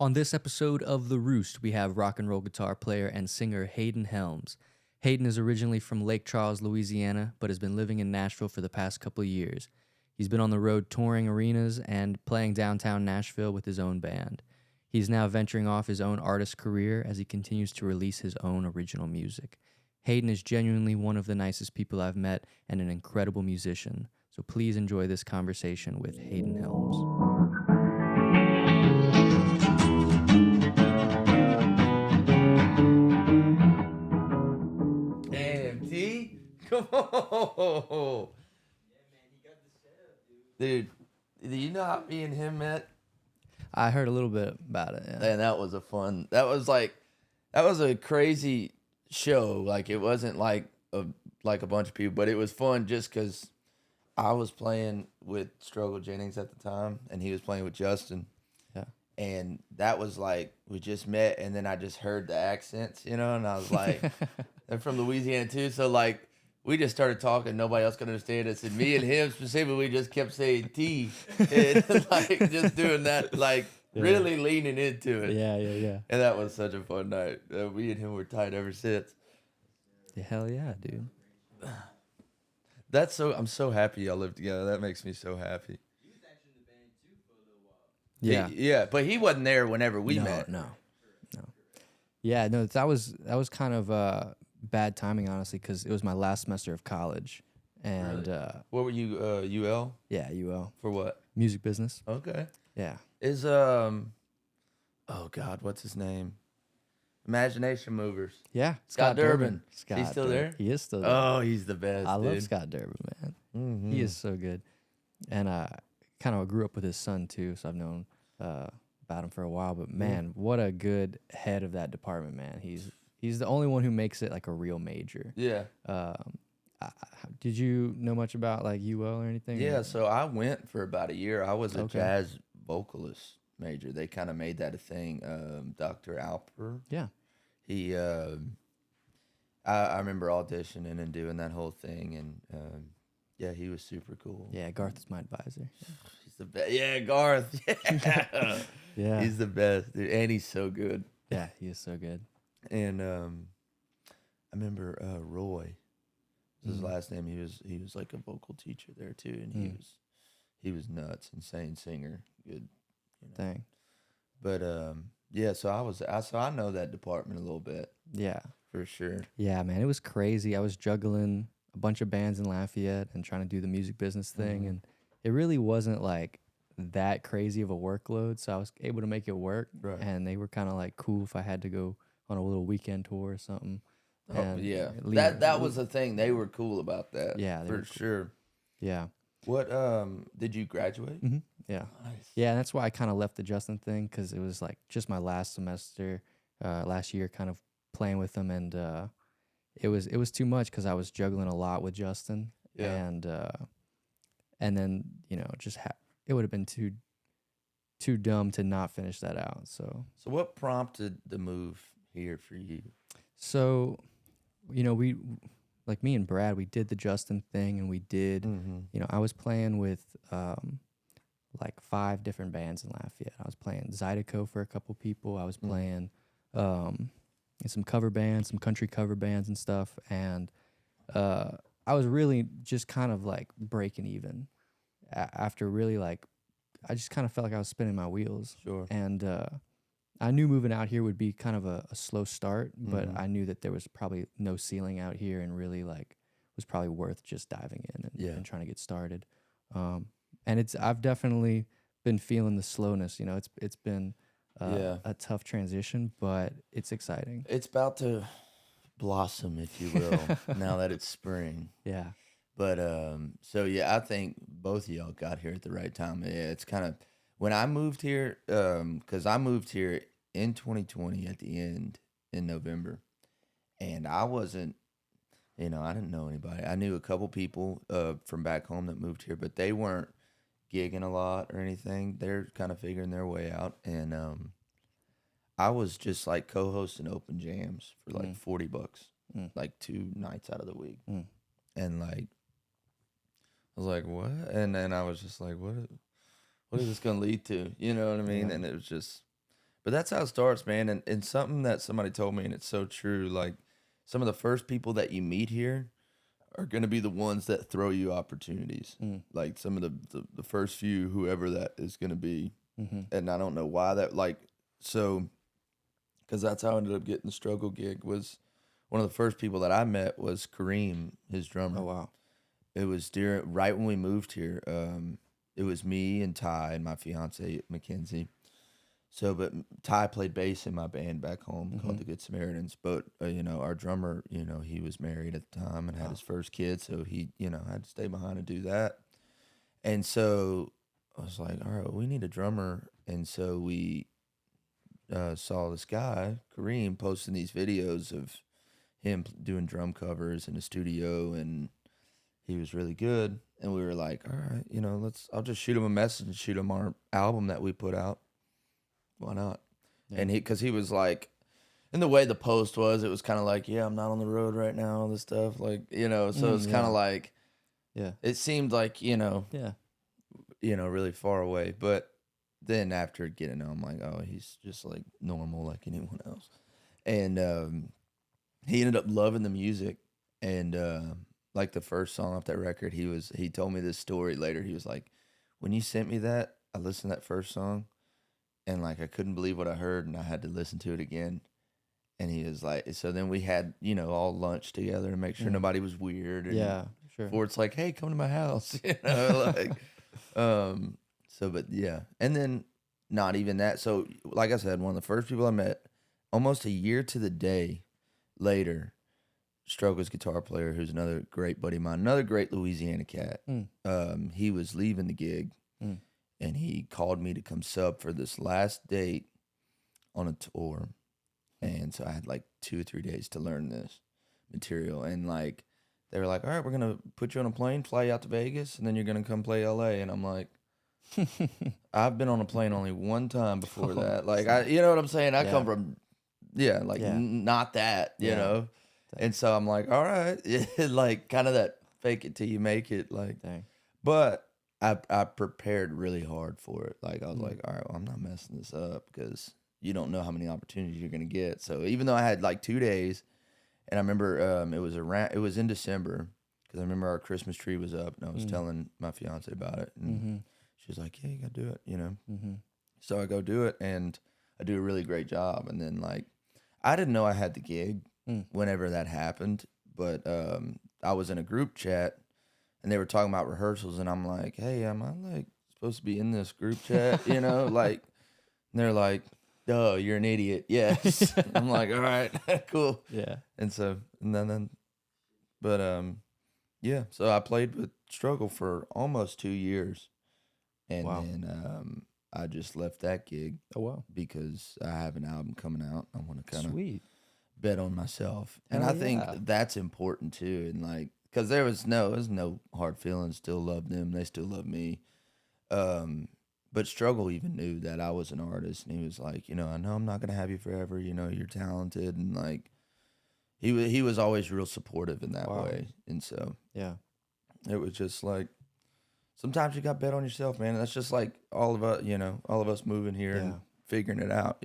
On this episode of The Roost, we have rock and roll guitar player and singer Hayden Helms. Hayden is originally from Lake Charles, Louisiana, but has been living in Nashville for the past couple of years. He's been on the road touring arenas and playing downtown Nashville with his own band. He's now venturing off his own artist career as he continues to release his own original music. Hayden is genuinely one of the nicest people I've met and an incredible musician. So please enjoy this conversation with Hayden Helms. AMT? Come on. Dude, do you know how me and him met? I heard a little bit about it. Yeah. Man, that was a crazy show. Like, it wasn't like a bunch of people, but it was fun just because I was playing with Struggle Jennings at the time, and he was playing with Justin. Yeah. And that was like, we just met, and then I just heard the accents, and I was like, they're from Louisiana too, so like, we just started talking. Nobody else could understand us, and me and him specifically, we just kept saying T, and like just doing that, like really leaning into it. Yeah. And that was such a fun night. Me and him were tight ever since. Hell yeah, dude. I'm so happy y'all live together. That makes me so happy. He was actually in the band too for a little while. Yeah. Yeah, but he wasn't there whenever we met. No. Yeah, no, that was kind of bad timing, honestly, because it was my last semester of college, and What were you, UL? yeah, UL For what? music business. Okay. Yeah, Is oh God, what's his name? Imagination Movers. yeah. Scott Durbin. Scott He's still Durbin. there? He is still there. Oh, he's the best. I love dude. Scott Durbin, man. Mm-hmm. He is so good, and kind of grew up with his son too, so I've known about him for a while. But man, what a good head of that department, man. He's the only one who makes it like a real major. Yeah. Did you know much about like UL or anything? Yeah. So I went for about a year. I was a Okay. jazz vocalist major. They kind of made that a thing. Dr. Alper. Yeah. He. I remember auditioning and doing that whole thing, and yeah, he was super cool. Yeah, Garth is my advisor. He's the best. Yeah, Garth. Yeah. Yeah. He's the best, dude. And he's so good. Yeah, he is so good. And I remember Roy, was his last name. He was like a vocal teacher there too, and he was nuts, insane singer, good. Thing. But yeah, so I know that department a little bit Yeah. for sure. Yeah, man, it was crazy. I was juggling a bunch of bands in Lafayette and trying to do the music business thing, and it really wasn't like that crazy of a workload, so I was able to make it work. Right. And they were kind of like cool if I had to go on a little weekend tour or something. Oh, And yeah, leave- that was the thing. They were cool about that. Yeah, they for were cool. sure. Yeah. What did you graduate? Hmm. Yeah. Nice. Yeah, and that's why I kind of left the Justin thing, because it was like just my last semester, last year, kind of playing with them, and it was too much because I was juggling a lot with Justin, Yeah. and then just it would have been too dumb to not finish that out. So what prompted the move here for you? we like me and Brad, we did the Justin thing, and we did. I was playing with like 5 different bands in Lafayette. I was playing Zydeco for a couple people. I was playing in some cover bands, some country cover bands and stuff. And I was really just kind of like breaking even after really like, I just kind of felt like I was spinning my wheels. Sure. And I knew moving out here would be kind of a slow start, but I knew that there was probably no ceiling out here, and really like was probably worth just diving in and trying to get started. And I've definitely been feeling the slowness. It's been a tough transition, but it's exciting. It's about to blossom, if you will, now that it's spring. Yeah. But so yeah, I think both of y'all got here at the right time. Yeah, it's kind of when I moved here, because I moved here in 2020 at the end in November, and I wasn't, I didn't know anybody. I knew a couple people from back home that moved here, but they weren't gigging a lot or anything. They're kind of figuring their way out, and I was just like co-hosting open jams for like $40, like 2 nights out of the week, and like I was like, what? And then I was just like, what is this gonna lead to? You know what I mean? Yeah. And it was just, But that's how it starts, man. And something that somebody told me, and it's so true. Like some of the first people that you meet here are going to be the ones that throw you opportunities. Like some of the first few, whoever that is going to be. And I don't know why that, like, so, because that's how I ended up getting the struggle gig. Was one of the first people that I met was Kareem, his drummer. Oh wow. It was right when we moved here. It was me and Ty and my fiance Mackenzie. So, but Ty played bass in my band back home called the Good Samaritans. But our drummer, he was married at the time and had his first kid, so he, had to stay behind and do that. And so I was like, all right, we need a drummer. And so we saw this guy Kareem posting these videos of him doing drum covers in the studio, and he was really good. And we were like, all right, I'll just shoot him a message and shoot him our album that we put out. Why not? Yeah. And because he was like, and the way the post was, it was kind of like, yeah, I'm not on the road right now, all this stuff. Like, so it's kind of like, it seemed like, really far away. But then after getting to know him, I'm like, oh, he's just like normal like anyone else. And he ended up loving the music. And like the first song off that record, he told me this story later. He was like, when you sent me that, I listened to that first song. And like I couldn't believe what I heard, and I had to listen to it again. And he was like, so then we had all lunch together to make sure nobody was weird. And sure. Before it's like, hey, come to my house, like. But yeah, and then not even that. So like I said, one of the first people I met, almost a year to the day later, Struggle's guitar player, who's another great buddy of mine, another great Louisiana cat. He was leaving the gig. And he called me to come sub for this last date on a tour. And so I had like 2 or 3 days to learn this material. And like, they were like, all right, we're going to put you on a plane, fly you out to Vegas, and then you're going to come play LA. And I'm like, I've been on a plane only one time before that. Like, you know what I'm saying? I come from, not that, you know? And so I'm like, all right. Like, kind of that fake it till you make it. Like, Dang. But I prepared really hard for it. Like, I was like, all right, well, I'm not messing this up because you don't know how many opportunities you're going to get. So even though I had like 2 days, and I remember it was in December because I remember our Christmas tree was up, and I was telling my fiance about it. And she was like, yeah, you got to do it, So I go do it, and I do a really great job. And then, like, I didn't know I had the gig whenever that happened, but I was in a group chat. And they were talking about rehearsals, and I'm like, hey, am I like supposed to be in this group chat? Like, and they're like, duh, you're an idiot. Yes. I'm like, all right, cool. Yeah. And so, so I played with Struggle for almost 2 years. And then I just left that gig. Oh, wow. Because I have an album coming out. I want to kind of bet on myself. Hell And I think that's important too. And like, because there was no hard feelings. Still love them. They still love me. But Struggle even knew that I was an artist, and he was like, I know I'm not gonna have you forever. You're talented, and like, he was always real supportive in that way. And so it was just like, sometimes you got to bet on yourself, man. That's just like all of us moving here and figuring it out.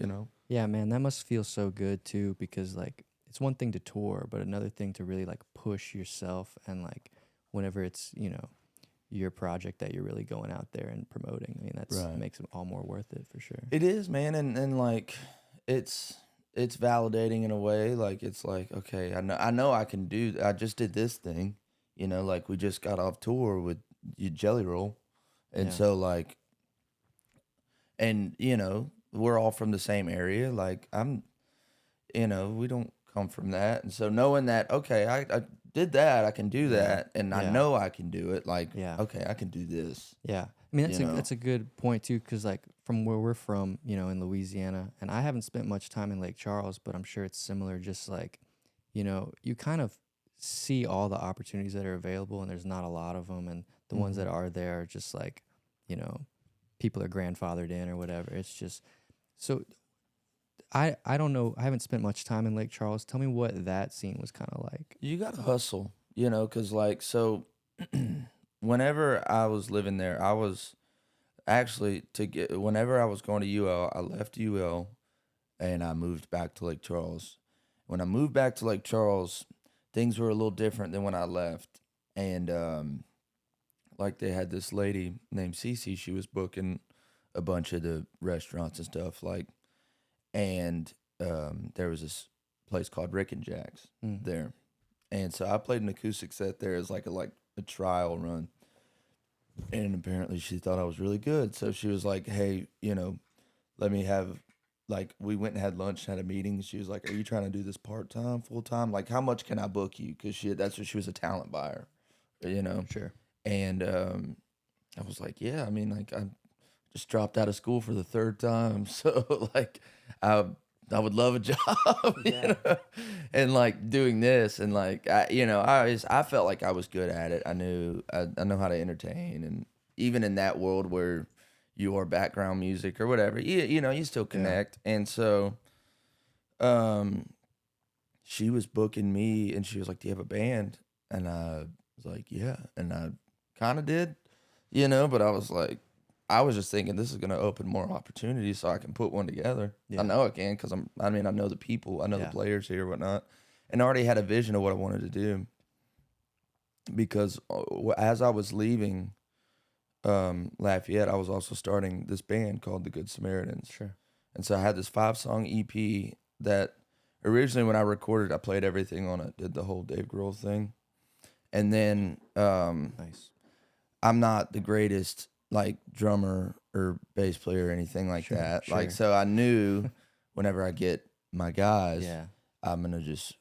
Yeah, man, that must feel so good too, because like, it's one thing to tour, but another thing to really like push yourself, and like whenever it's, your project that you're really going out there and promoting. I mean, that's makes it all more worth it for sure. It is, man. And like, it's validating in a way. Like, it's like, okay, I know I can I just did this thing, like we just got off tour with Jelly Roll. And so like, and we're all from the same area. Like we don't come from that. And so knowing that, okay, I did that, I can do that, and I know I can do it. Like, okay, I can do this. Yeah. I mean, that's a good point too, because like from where we're from, in Louisiana, and I haven't spent much time in Lake Charles, but I'm sure it's similar. Just like, you kind of see all the opportunities that are available, and there's not a lot of them, and the ones that are there are just like, people are grandfathered in or whatever. It's just so. I don't know. I haven't spent much time in Lake Charles. Tell me what that scene was kind of like. You got to hustle, because like, so whenever I was living there, I was actually whenever I was going to UL, I left UL and I moved back to Lake Charles. When I moved back to Lake Charles, things were a little different than when I left. And like they had this lady named Cece, she was booking a bunch of the restaurants and stuff. Like, and there was this place called Rick and Jack's there. And so I played an acoustic set there as like a trial run. And apparently she thought I was really good. So she was like, hey, let me have, like, we went and had lunch and had a meeting. She was like, are you trying to do this part-time, full-time? Like, how much can I book you? Because that's what she was, a talent buyer, Sure. And I was like, yeah, I mean, like, I just dropped out of school for the third time. So, like, I would love a job, and like doing this. And like, I felt like I was good at it. I knew, I know how to entertain. And even in that world where you are background music or whatever, you still connect. And so, she was booking me and she was like, do you have a band? And I was like, yeah. And I kind of did, but I was like, I was just thinking this is going to open more opportunities so I can put one together. Yeah. I know I can because I know the people, I know the players here, whatnot, and I already had a vision of what I wanted to do. Because as I was leaving Lafayette, I was also starting this band called the Good Samaritans. Sure. And so I had this 5-song EP that originally when I recorded, I played everything on it, did the whole Dave Grohl thing. And then Nice. I'm not the greatest like drummer or bass player or anything like that. Sure. Like, so I knew whenever I get my guys, I'm going to just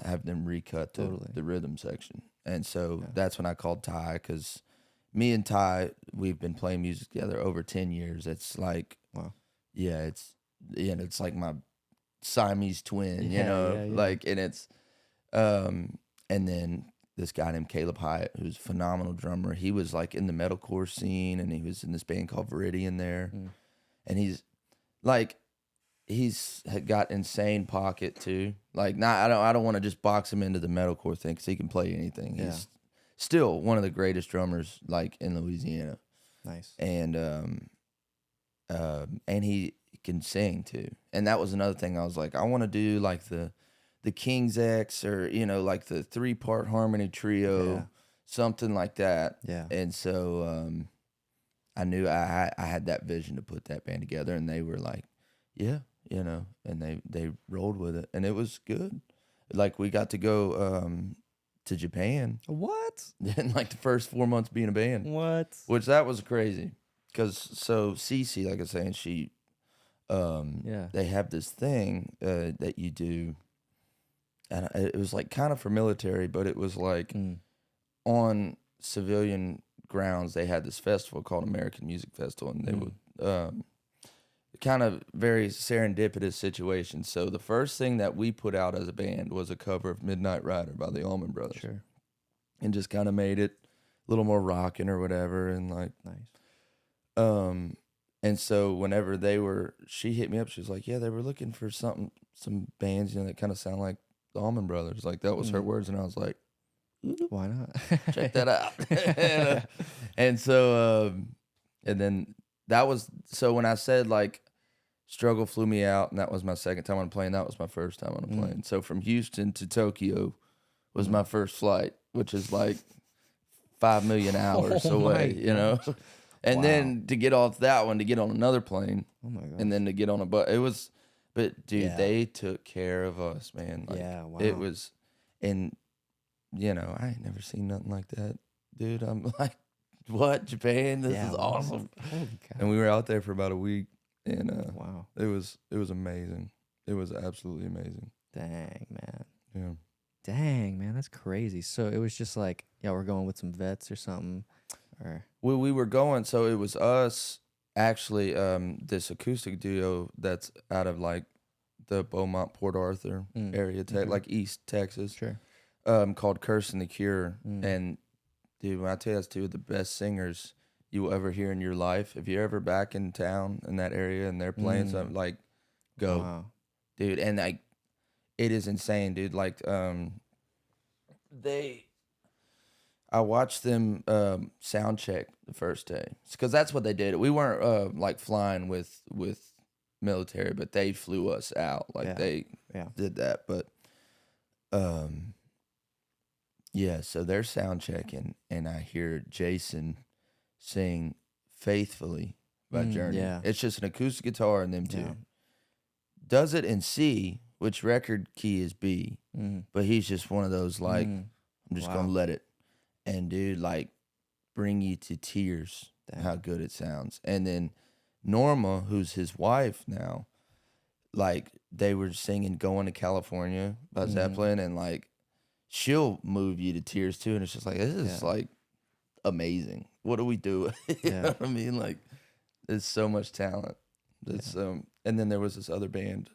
have them recut the rhythm section. And so that's when I called Ty, because me and Ty, we've been playing music together over 10 years. It's like, it's like my Siamese twin, like, and it's, and then this guy named Caleb Hyatt, who's a phenomenal drummer. He was like in the metalcore scene, and he was in this band called Viridian there. And he's got insane pocket too. Like, I don't want to just box him into the metalcore thing, because he can play anything. He's still one of the greatest drummers like in Louisiana. Nice. And he can sing too. And that was another thing. I was like, I want to do like the King's X, or like the 3-part harmony trio, something like that. Yeah. And so I knew I had that vision to put that band together, and they were like, and they rolled with it, and it was good. Like, we got to go to Japan. What? In like the first 4 months being a band. What? Which that was crazy, because so Cece, like I was saying, she they have this thing that you do. And it was like kind of for military, but it was like on civilian grounds. They had this festival called American Music Festival, and they would kind of very serendipitous situation. So the first thing that we put out as a band was a cover of Midnight Rider by the Allman Brothers. Sure. And just kind of made it a little more rocking or whatever, and like nice. And so whenever she hit me up, she was like, yeah, they were looking for some bands, that kind of sound like the Allman Brothers. Like, that was her words, and I was like, why not? check that out. And so, and then that was, so when I said like Struggle flew me out, and that was my second time on a plane, that was my first time on a plane. So from Houston to Tokyo was my first flight, which is like 5 million hours away, And then to get off that one, to get on another plane, and then to get on a bus, it was, but dude, they took care of us, man. Like, it was, and I ain't never seen nothing like that, dude. I'm like, what, Japan? This is awesome. Holy cow. And we were out there for about a week, and wow, it was amazing. It was absolutely amazing. Dang, man. Yeah. Dang, man, that's crazy. So it was just like, we're going with some vets or something, or we were going. So it was us, actually, this acoustic duo that's out of like the Beaumont, Port Arthur area, like East Texas. Sure. Called Curse and the Cure. And dude, when I tell you, that's two of the best singers you will ever hear in your life. If you're ever back in town in that area and they're playing something, like, go, dude. And like, it is insane, dude. Like, I watched them sound check the first day, because that's what they did. We weren't like flying with military, but they flew us out. Like they did that. But yeah, so they're sound checking, and I hear Jason sing "Faithfully" by Journey. Yeah. It's just an acoustic guitar and them two. Yeah. Does it in C, which record key is B, but he's just one of those like, I'm just gonna let it, and dude, like, bring you to tears. How good it sounds. And then Norma, who's his wife now, like, they were singing "Going to California" by Zeppelin, and like, she'll move you to tears too, and it's just like, this is like amazing. What do we do? You know what I mean? Like, there's so much talent. It's and then there was this other band,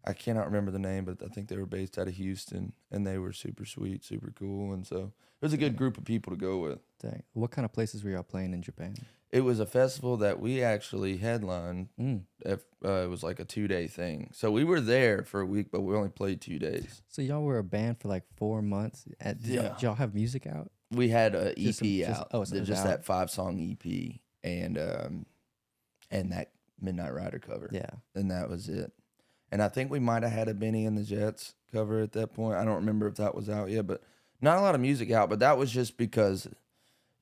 I cannot remember the name, but I think they were based out of Houston, and they were super sweet, super cool, and so it was a good group of people to go with. Dang. What kind of places were y'all playing in Japan? It was a festival that we actually headlined. It was like a 2-day thing. So we were there for a week, but we only played 2 days. So y'all were a band for like 4 months. Did y'all have music out? We had an EP out. So just that 5-song EP and that Midnight Rider cover. Yeah. And that was it. And I think we might have had a Benny and the Jets cover at that point. I don't remember if that was out yet, but not a lot of music out. But that was just because,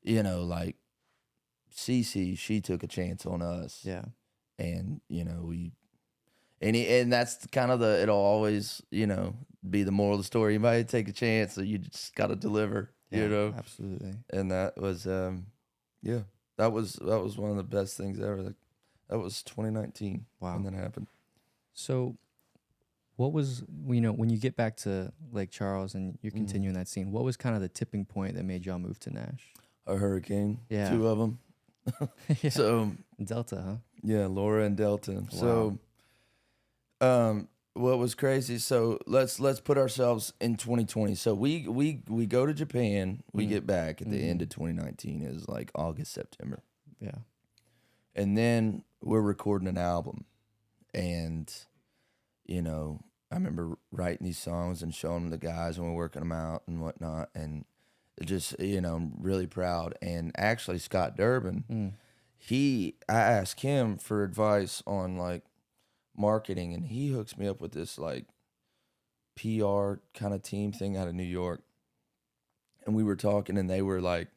you know, like, Cece, she took a chance on us. Yeah. And, you know, and that's kind of it'll always, you know, be the moral of the story. You might take a chance, so you just got to deliver, you know? Absolutely. And that was, that was one of the best things ever. Like, that was 2019 when that happened. So what was, you know, when you get back to Lake Charles and you're continuing that scene, what was kind of the tipping point that made y'all move to Nash? A hurricane. Yeah. 2 of them. So Delta, huh? Yeah, Laura and Delta. Wow. So what was crazy, so let's put ourselves in 2020. So we go to Japan, we get back at the end of 2019, is like August, September. Yeah. And then we're recording an album. And, you know, I remember writing these songs and showing them to the guys, and we're working them out and whatnot. And just, you know, I'm really proud. And actually, Scott Durbin, I asked him for advice on, like, marketing, and he hooks me up with this, like, PR kind of team thing out of New York. And we were talking, and they were like,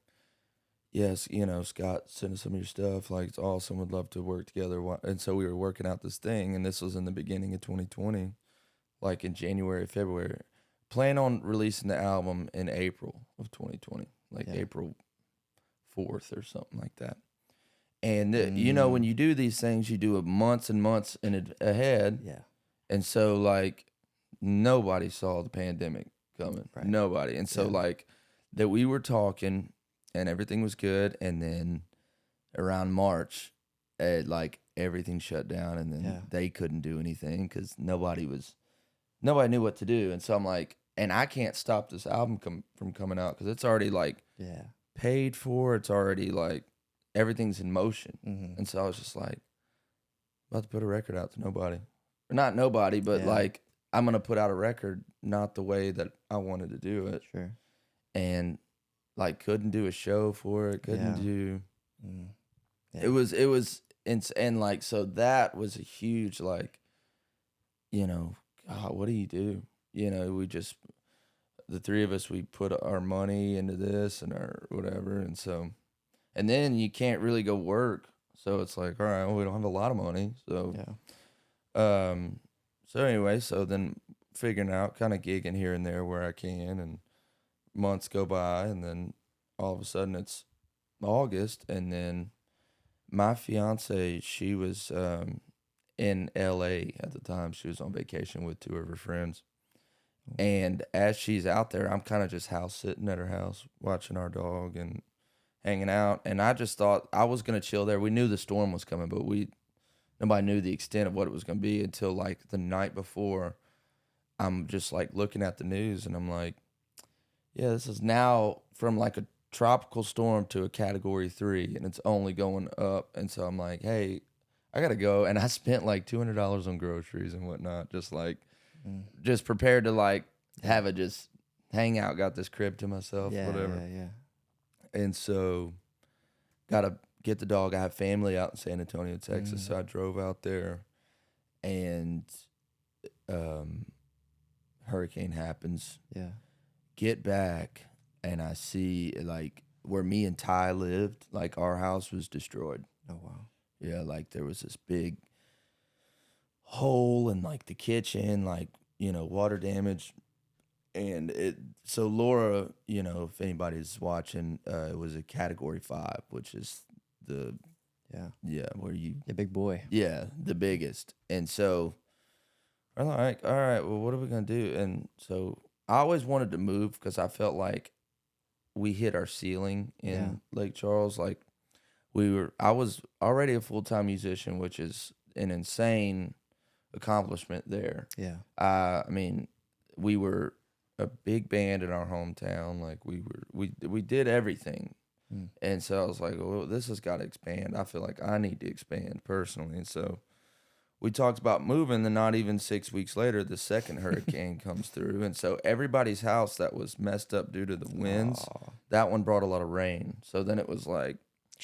yes, you know, Scott, send us some of your stuff. Like, it's awesome. Would love to work together. And so we were working out this thing, and this was in the beginning of 2020, like in January, February. Plan on releasing the album in April of 2020, like April 4th or something like that. And, you know, when you do these things, you do it months and months ahead. Yeah. And so, like, nobody saw the pandemic coming. Right. Nobody. And so, like, that we were talking, and everything was good. And then around March, like, everything shut down, and then they couldn't do anything because nobody knew what to do. And so I'm like, and I can't stop this album from coming out because it's already, like, paid for. It's already, like, everything's in motion. And so I was just like, about to put a record out to nobody. Or not nobody, but like, I'm going to put out a record not the way that I wanted to do it. Sure. And, like, couldn't do a show for it. Couldn't do. It was, and like, so that was a huge, like, you know, God, what do you do? You know, we just, the three of us, we put our money into this and our whatever. And so, and then you can't really go work. So it's like, all right, well, we don't have a lot of money. So, so anyway, so then figuring out, kind of gigging here and there where I can, and months go by, and then all of a sudden it's August, and then my fiance, she was in LA at the time. She was on vacation with 2 of her friends. And as she's out there, I'm kind of just house sitting at her house, watching our dog and hanging out. And I just thought I was going to chill there. We knew the storm was coming, but nobody knew the extent of what it was going to be until, like, the night before. I'm just, like, looking at the news, and I'm like, yeah, this is now from, like, a tropical storm to a category 3, and it's only going up. And so I'm like, hey, I got to go. And I spent like $200 on groceries and whatnot, just like, just prepared to, like, have it just hang out, got this crib to myself, whatever. And so got to get the dog. I have family out in San Antonio, Texas. So I drove out there, and hurricane happens. Yeah. Get back, and I see like where me and Ty lived, like our house was destroyed. Oh wow. Yeah, like there was this big hole in like the kitchen, like, water damage. And so Laura, if anybody's watching, it was a category 5, which is the, where you, Yeah, big boy. yeah, the biggest. And so I'm like, all right, well, what are we going to do? And so I always wanted to move because I felt like we hit our ceiling in Lake Charles. Like I was already a full-time musician, which is an insane accomplishment there. Yeah. I mean, we were a big band in our hometown. Like we did everything. And so I was like, well, this has got to expand. I feel like I need to expand personally. And so we talked about moving, then not even 6 weeks later, the second hurricane comes through. And so everybody's house that was messed up due to the winds, that one brought a lot of rain. So then it was like,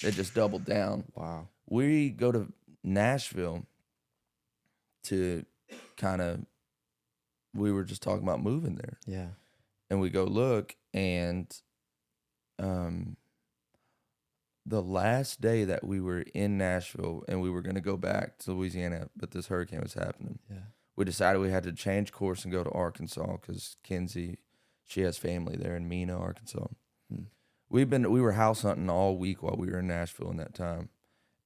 it just doubled down. Wow. We go to Nashville to we were just talking about moving there. Yeah. And we go look, and the last day that we were in Nashville and we were going to go back to Louisiana, but this hurricane was happening. Yeah. We decided we had to change course and go to Arkansas because Kinsey, she has family there in Mena, Arkansas. We were house hunting all week while we were in Nashville in that time.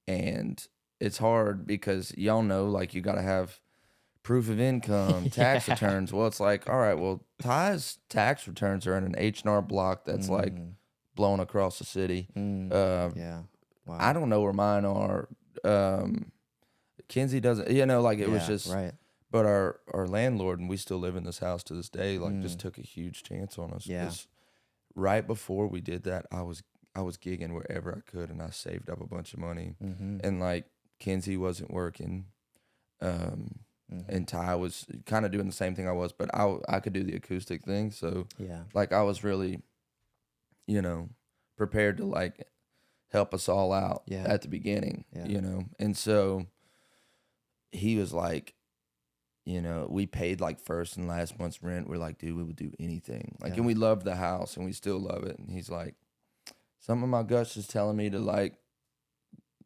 And it's hard because y'all know, like, you got to have proof of income, tax returns. Well, it's like, all right, well, Ty's tax returns are in an H&R Block that's like blown across the city. Yeah. Wow. I don't know where mine are. Kinsey doesn't, it was just, right. But our landlord, and we still live in this house to this day, like just took a huge chance on us. Yeah. 'Cause right before we did that, I was gigging wherever I could, and I saved up a bunch of money. And like Kinsey wasn't working, and Ty was kind of doing the same thing I was, but I could do the acoustic thing. So like I was really, prepared to like help us all out at the beginning, And so he was like, we paid like first and last month's rent. We're like, dude, we would do anything. Like, and we loved the house and we still love it. And he's like, some of my guts is telling me to like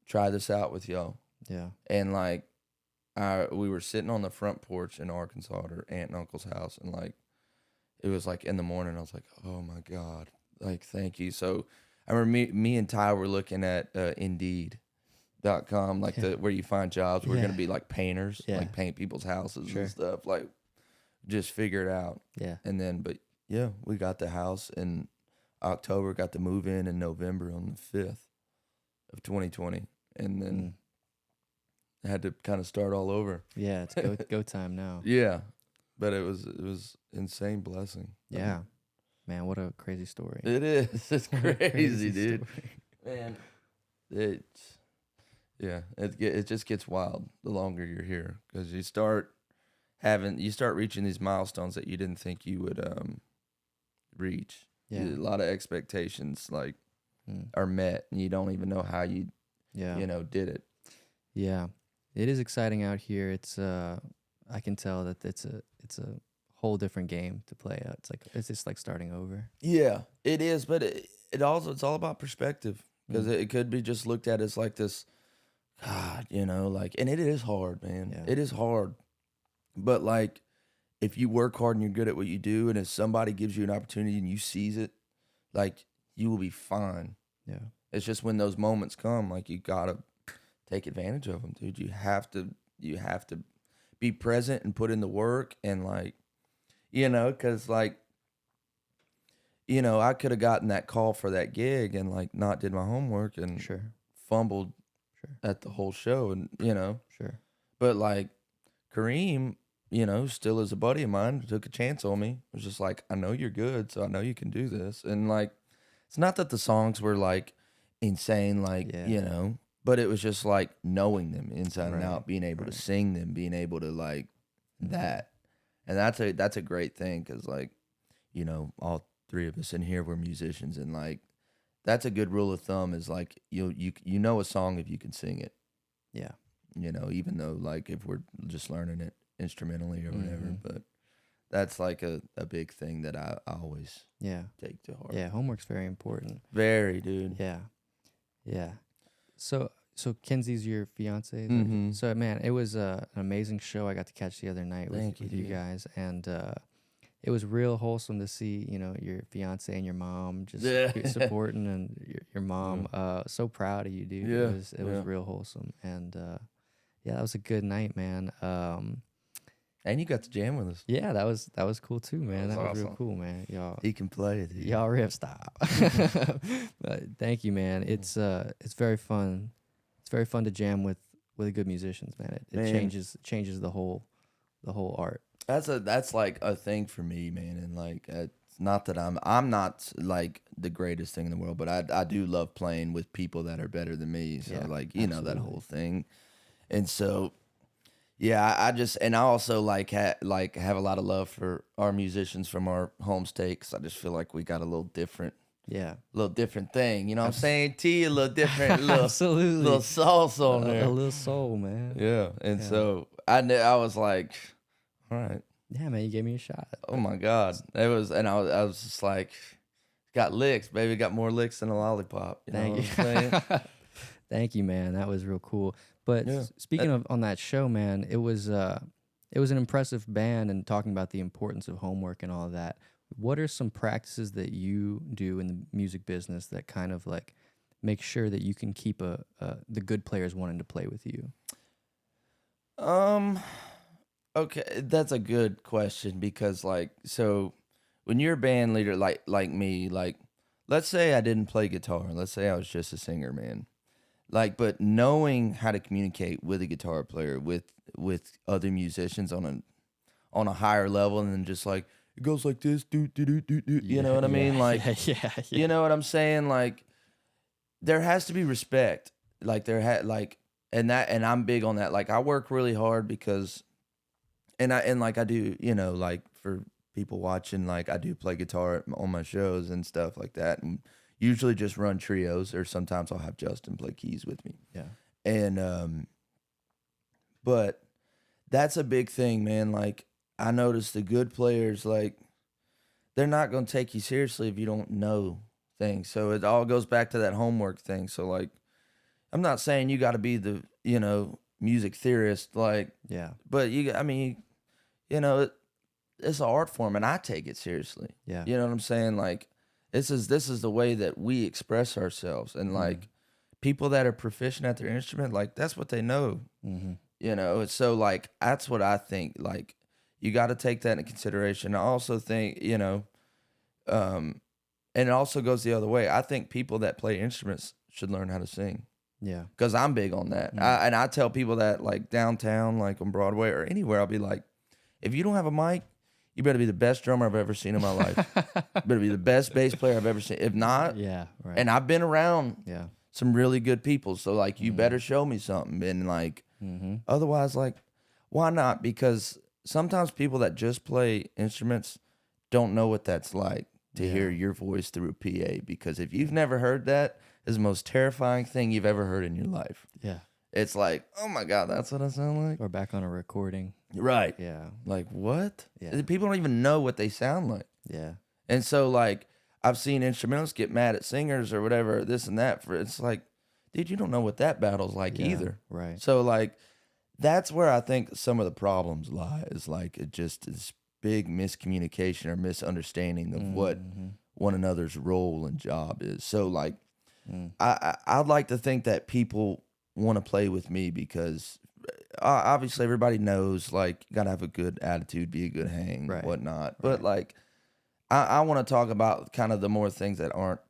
try this out with y'all. Yeah. And like, we were sitting on the front porch in Arkansas at her aunt and uncle's house. And like, it was like in the morning, I was like, oh my God, like, thank you. So I remember me and Ty were looking at Indeed.com, like where you find jobs. We're going to be like painters, like paint people's houses and stuff, like just figure it out. Yeah. And then, but yeah, we got the house in October, got to move in November on the 5th of 2020. And then had to kind of start all over. Yeah. It's go time now. Yeah. But it was insane blessing. Yeah. Man, what a crazy story. It is. It's crazy, dude. Man, it just gets wild the longer you're here because you start reaching these milestones that you didn't think you would reach. Yeah. A lot of expectations like are met, and you don't even know how you did it. Yeah, it is exciting out here. It's I can tell that it's a whole different game to play out. It's just like starting over. Yeah, it is, but it's all about perspective because it could be just looked at as like this, God, like, and it is hard, man. Yeah. It is hard, but like, if you work hard and you're good at what you do, and if somebody gives you an opportunity and you seize it, like, you will be fine. Yeah, it's just when those moments come, like, you gotta take advantage of them, dude. You have to be present and put in the work, and like, because like, I could have gotten that call for that gig and like not did my homework and fumbled at the whole show, and but like Kareem, still is a buddy of mine, took a chance on me. It was just like, I know you're good, so I know you can do this. And like, it's not that the songs were like insane, like, but it was just like knowing them inside and out, being able to sing them, being able to like that. And that's a great thing because like, all three of us in here were musicians, and like, that's a good rule of thumb is like, you know a song if you can sing it. Yeah. even though like if we're just learning it instrumentally or whatever. Mhm. But that's like a big thing that I always Yeah. take to heart. Yeah. Homework's very important. Very, dude. Yeah. Yeah. So Kenzie's your fiance? Is that- Mhm. So man, it was an amazing show I got to catch the other night with, Thank you, with you dude. guys, and it was real wholesome to see your fiance and your mom just Yeah. supporting, and your mom. So proud of you, dude. Yeah, It was real wholesome, and yeah, that was a good night, man. And you got to jam with us. Yeah, that was cool too, man. was That was real awesome. cool, man. Y'all. He can play, dude. Y'all riff stop. But thank you, man. It's very fun. It's very fun to jam with good musicians, man. It Man. changes the whole art. That's like a thing for me, man. And like, it's not that I'm not like the greatest thing in the world, but I do love playing with people that are better than me. So Yeah, like, that absolutely. whole thing. And so, yeah, I just, and I also like have a lot of love for our musicians from our home state, 'cause I just feel like we got a little different Yeah, thing. You know what I'm saying? T, a little different, little absolutely. little sauce on a there. little soul, man. Yeah. And Yeah. so I was like, all right. Yeah, man. You gave me a shot. Oh my God. It was, and I was just like, got licks, baby. Got more licks than a lollipop. You know Thank what I'm saying? Thank you, man. That was real cool. But Yeah. speaking of on that show, man, it was an impressive band, and talking about the importance of homework and all of that. What are some practices that you do in the music business that kind of like make sure that you can keep the good players wanting to play with you? Okay, that's a good question, because like, so when you're a band leader, like me, like, let's say I didn't play guitar, let's say I was just a singer, man. Like, but knowing how to communicate with a guitar player, with other musicians on a higher level, and then just like it goes like this, do do do do do. You know what I mean? Like, yeah. you know what I'm saying? Like, there has to be respect. Like and I'm big on that. Like, I work really hard because, and I do, like, for people watching, like, I do play guitar on my shows and stuff like that, and usually just run trios, or sometimes I'll have Justin play keys with me. Yeah. And but that's a big thing, man. Like, I notice the good players, like, they're not going to take you seriously if you don't know things. So it all goes back to that homework thing. So, like, I'm not saying you got to be the, music theorist, like, Yeah. but it's an art form, and I take it seriously. Yeah. You know what I'm saying? Like, this is the way that we express ourselves, and like, people that are proficient at their instrument, like, that's what they know. Mm-hmm. It's so, like, that's what I think. Like, you got to take that into consideration. I also think, and it also goes the other way. I think people that play instruments should learn how to sing, Yeah. because I'm big on that. And I tell people that, like, downtown, like on Broadway or anywhere, I'll be like, if you don't have a mic, you better be the best drummer I've ever seen in my life. You better be the best bass player I've ever seen. If not, Yeah. Right. and I've been around yeah. some really good people, so like, you better show me something. And like, Mm-hmm. otherwise, like, why not? Because sometimes people that just play instruments don't know what that's like to Yeah. hear your voice through a PA. Because if you've never heard that, it's the most terrifying thing you've ever heard in your life. Yeah. It's like, oh my God, that's what I sound like? Or back on a recording. Right. Yeah. Like, what? Yeah. People don't even know what they sound like. Yeah. And so, like, I've seen instrumentalists get mad at singers or whatever, this and that. It's like, dude, you don't know what that battle's like Yeah. either. Right. So, like, that's where I think some of the problems lie, is like, it just is big miscommunication or misunderstanding of what one another's role and job is. So, like, I'd like to think that people want to play with me because obviously everybody knows, like, you got to have a good attitude, be a good hang, Right. whatnot. But, like, I want to talk about kind of the more things that aren't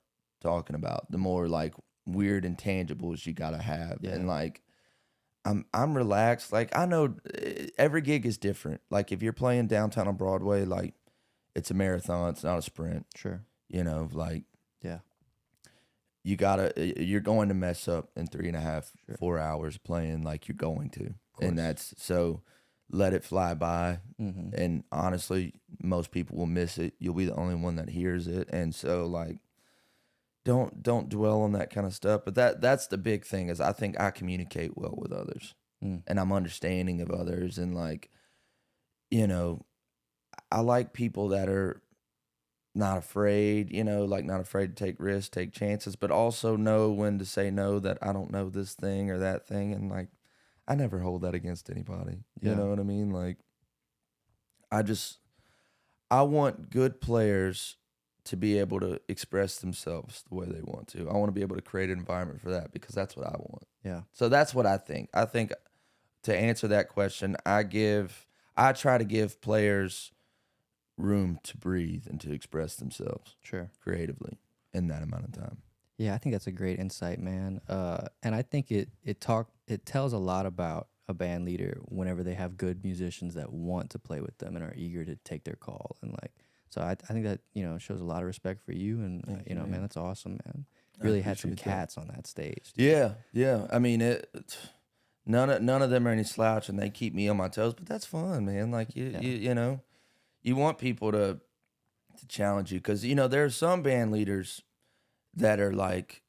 talking about, the more, like, weird intangibles you got to have. Yeah. And, like, I'm relaxed. Like, I know every gig is different. Like, if you're playing downtown on Broadway, like, it's a marathon, it's not a sprint. Sure. Like, Yeah. you're going to mess up in 3.5, 4 hours playing, like, you're going to. And that's, so let it fly by. Mm-hmm. And honestly, most people will miss it. You'll be the only one that hears it. And so, like, don't dwell on that kind of stuff. But that's the big thing, is I think I communicate well with others. and I'm understanding of others, and like, you know, I like people that are not afraid, like not afraid to take risks, take chances, but also know when to say no, that I don't know this thing or that thing. And like, I never hold that against anybody. You Yeah. know what I mean? Like, I want good players to be able to express themselves the way they want to. I want to be able to create an environment for that, because that's what I want. Yeah. So that's what I think. I think, to answer that question, I try to give players room to breathe and to express themselves Sure. creatively in that amount of time. Yeah, I think that's a great insight, man. And I think it tells a lot about a band leader whenever they have good musicians that want to play with them and are eager to take their call. And like, so I think that, shows a lot of respect for you. And, Thank you, man, man. that's awesome, man. I Really had some appreciate that. cats on that stage. Dude. Yeah, yeah. I mean, none of them are any slouch, and they keep me on my toes. But that's fun, man. Like you want people to challenge you, because there are some band leaders that are like,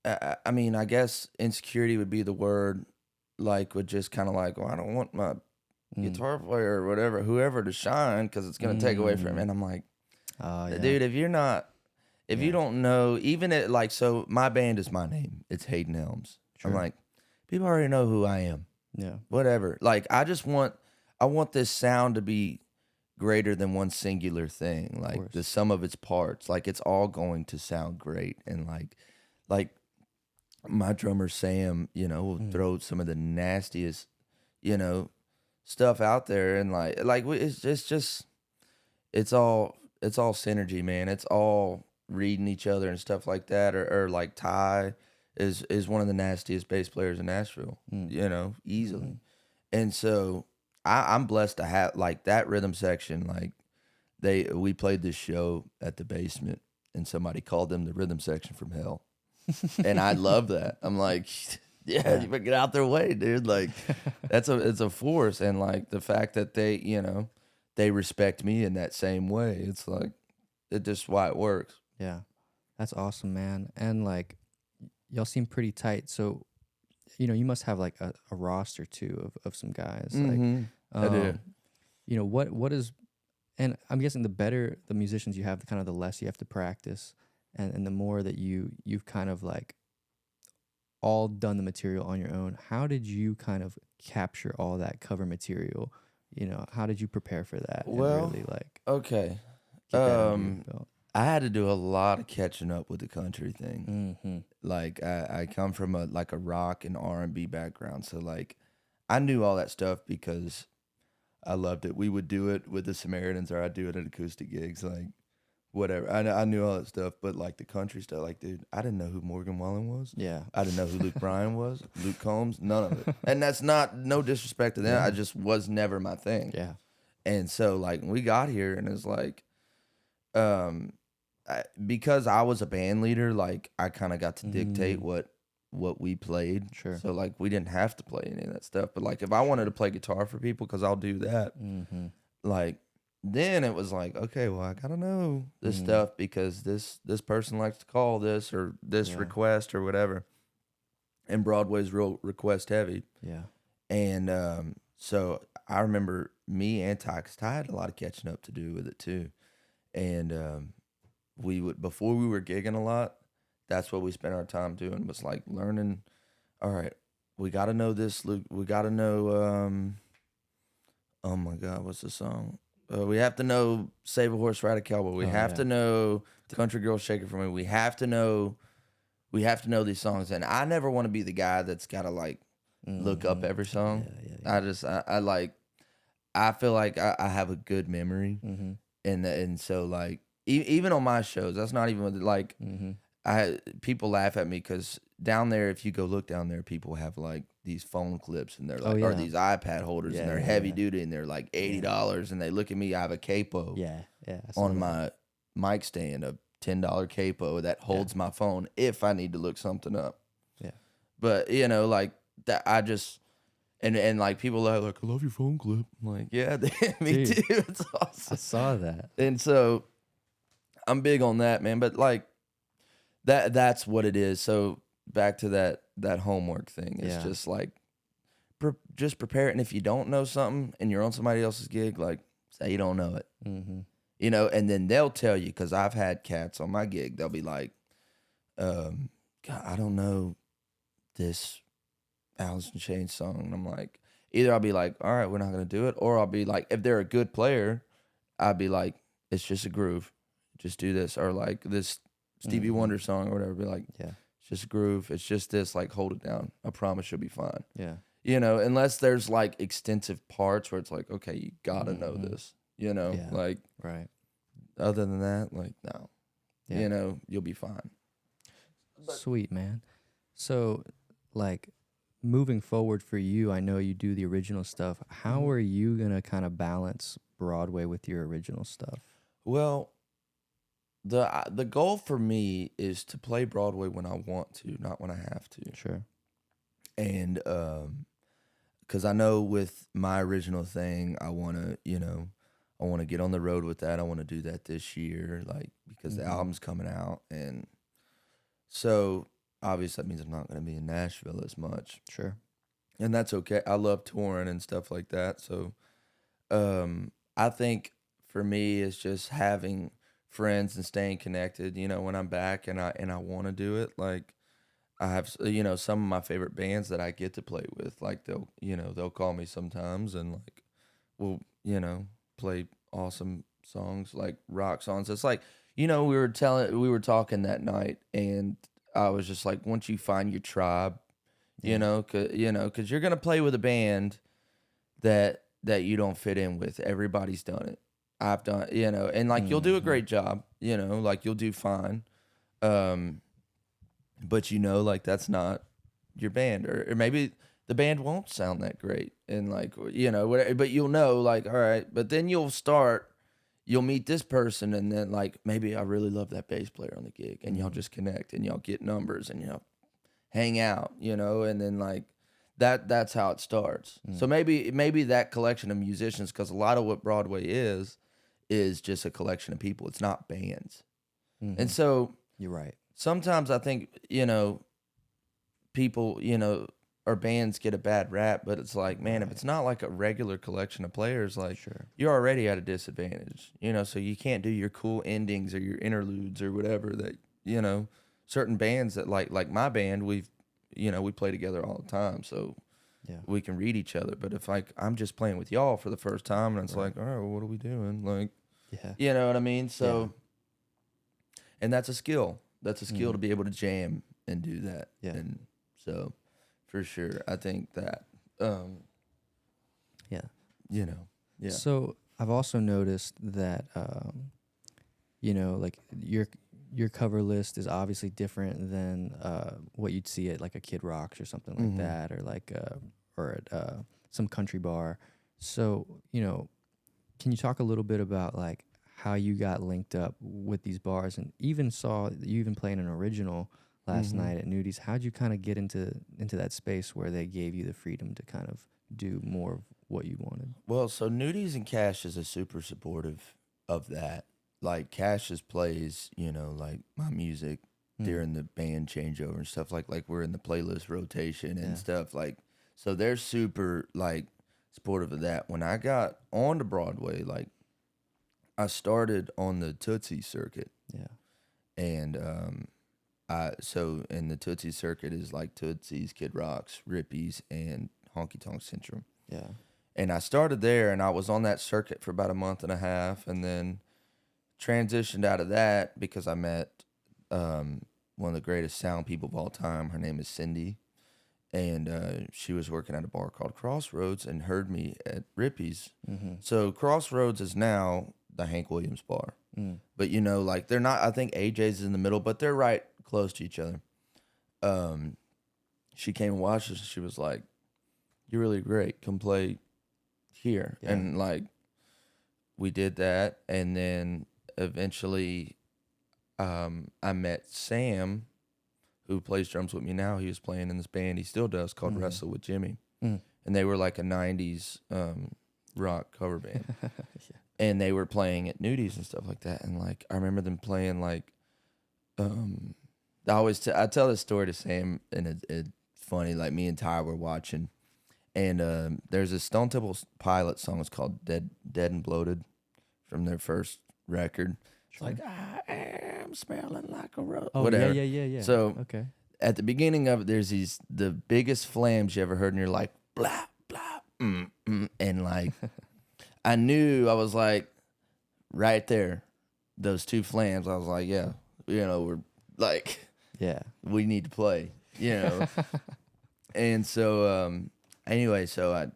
I mean, I guess insecurity would be the word. Like, would just kind of like, well, I don't want my guitar player or whatever, whoever, to shine, because it's gonna take away from him. And I'm like, Yeah. dude, if you don't know, even it, like, so my band is my name. It's Hayden Helms. Sure. I'm like, people already know who I am. Yeah. Whatever. Like, I want this sound to be greater than one singular thing. Like, the sum of its parts. Like, it's all going to sound great. And like my drummer Sam, will throw some of the nastiest, stuff out there, and it's all synergy, man. It's all reading each other and stuff like that. Or like Ty is one of the nastiest bass players in Nashville, easily. And so I'm blessed to have like that rhythm section. Like, we played this show at the basement, and somebody called them the rhythm section from hell. And I love that. I'm like, yeah, you better get out their way, dude. Like, it's a force. And like the fact that they respect me in that same way, it's like, it's just why it works. Yeah. That's awesome, man. And like, y'all seem pretty tight. So, you must have like a roster too of some guys. Mm-hmm. Like, I do. What is, and I'm guessing the better the musicians you have, the kind of the less you have to practice. And the more that you've kind of like all done the material on your own. How did you kind of capture all that cover material? How did you prepare for that? Well, and really like okay. get that under your belt? I had to do a lot of catching up with the country thing. Mm-hmm. Like, I come from a rock and R&B background, so like I knew all that stuff because I loved it. We would do it with the Samaritans, or I'd do it at acoustic gigs, like whatever. I knew all that stuff, but like the country stuff, like, dude, I didn't know who Morgan Wallen was. Yeah. I didn't know who Luke Bryan was, Luke Combs, none of it. And that's no disrespect to them. Yeah. I just was never my thing. Yeah. And so like when we got here, and it's like, because I was a band leader, like I kind of got to dictate what we played. Sure. So like we didn't have to play any of that stuff. But like if I wanted to play guitar for people, because I'll do that, like then it was like, okay, well, I gotta know this stuff, because this person likes to call this, or this request, or whatever. And Broadway's real request heavy. Yeah. And so I remember me and Ty, because Ty had a lot of catching up to do with it too. And we would, before we were gigging a lot, that's what we spent our time doing, was like learning. All right, we got to know this, Luke. We got to know. Oh my God, what's the song? We have to know "Save a Horse, Ride a Cowboy." We have to know "Country Girl, Shake It For Me." We have to know these songs. And I never want to be the guy that's got to like look up every song. I feel like I have a good memory, and so like even on my shows, that's not even like people laugh at me, because down there, if you go look down there, people have like these phone clips, and they're like, or these iPad holders, and they're heavy duty, and they're like $80, and they look at me. I have a capo, on my mic stand, a $10 capo that holds my phone if I need to look something up. Yeah, but like that, I just. And like people are like, I love your phone clip. I'm like, yeah, me too. It's awesome. I saw that. And so I'm big on that, man. But like that's what it is. So back to that homework thing. It's just like just prepare it. And if you don't know something and you're on somebody else's gig, like say you don't know it, you know, and then they'll tell you, because I've had cats on my gig. They'll be like, God, I don't know this Alice in Chains song. And I'm like, either I'll be like, all right, we're not going to do it. Or I'll be like, if they're a good player, I'd be like, it's just a groove. Just do this. Or like this Stevie Wonder song or whatever. Be like, Yeah. it's just a groove. It's just this, like, hold it down. I promise you'll be fine. Yeah. You know, unless there's like extensive parts where it's like, okay, you got to know this, you know, Yeah. like, Right. other than that, like, no, Yeah. you know, you'll be fine. Sweet, man. So, like, moving forward for you, I know you do the original stuff. How are you going to kind of balance Broadway with your original stuff? Well, the goal for me is to play Broadway when I want to, not when I have to. Sure. And because I know with my original thing, I want to, you know, I want to get on the road with that. I want to do that this year, like, because the album's coming out. And so obviously that means I'm not going to be in Nashville as much. Sure. And that's okay. I love touring and stuff like that. So I think for me it's just having friends and staying connected, you know, when I'm back and I want to do it. Like, I have, you know, some of my favorite bands that I get to play with, like, they'll call me sometimes and, like, we'll, you know, play awesome songs, like rock songs. It's like, you know, we were talking that night, and I was just like, once you find your tribe, you know, cause you're going to play with a band that you don't fit in with. Everybody's done it. I've done, you know, and like, you'll do a great job, you know, like, you'll do fine. But you know, like, that's not your band, or maybe the band won't sound that great, and, like, you know, whatever, but you'll know, like, all right, but then you'll meet this person, and then, like, maybe I really love that bass player on the gig, and y'all just connect, and y'all get numbers, and y'all hang out, you know, and then, like, that's how it starts. So maybe that collection of musicians, because a lot of what Broadway is just a collection of people. It's not bands. And so You're right. sometimes I think, you know, people, you know, or bands get a bad rap, but it's like, man, if it's not like a regular collection of players, like, you're already at a disadvantage, you know, so you can't do your cool endings or your interludes or whatever that, you know, certain bands that like my band, we play together all the time, so we can read each other. But if, like, I'm just playing with y'all for the first time and it's like, all right, well, what are we doing? Like, you know what I mean? So, and that's a skill. That's a skill to be able to jam and do that. Yeah. And so, for sure, I think that, you know, So I've also noticed that, you know, like, your cover list is obviously different than what you'd see at, like, a Kid Rock's or something like that, or like or at some country bar. So, you know, can you talk a little bit about, like, how you got linked up with these bars, and even saw you even playing an original last night at Nudies? How'd you kind of get into that space where they gave you the freedom to kind of do more of what you wanted? Well, so Nudies and Cassius is super supportive of that. Like, Cassius plays, you know, like, my music during the band changeover and stuff, like we're in the playlist rotation and stuff, like, so they're super, like, supportive of that. When I got onto Broadway, like, I started on the Tootsie circuit. Yeah. And and the Tootsie circuit is like Tootsie's, Kid Rock's, Rippies, and Honky Tonk Syndrome. Yeah. And I started there, and I was on that circuit for about a month and a half, and then transitioned out of that because I met one of the greatest sound people of all time. Her name is Cindy, and she was working at a bar called Crossroads and heard me at Rippies. So Crossroads is now the Hank Williams bar. But, you know, like, they're not, I think AJ's is in the middle, but they're right close to each other. She came and watched us, and she was like, "You're really great. Come play here." Yeah. And, like, we did that. And then eventually I met Sam, who plays drums with me now. He was playing in this band, he still does, called Wrestle with Jimmy. And they were like a 90s rock cover band. And they were playing at Nudies and stuff like that. And, like, I remember them playing, like, I tell this story to Sam, and it's funny. Like, me and Ty were watching, And there's a Stone Temple Pilots song. It's called "Dead and Bloated" from their first record. It's like I am smelling like a rose. Oh, Whatever. yeah. So okay. at the beginning of it, there's the biggest flams you ever heard, and you're like blah blah, and like I knew I was like right there, those two flams. I was like, yeah, we're like, Yeah. we need to play, and so anyway, so I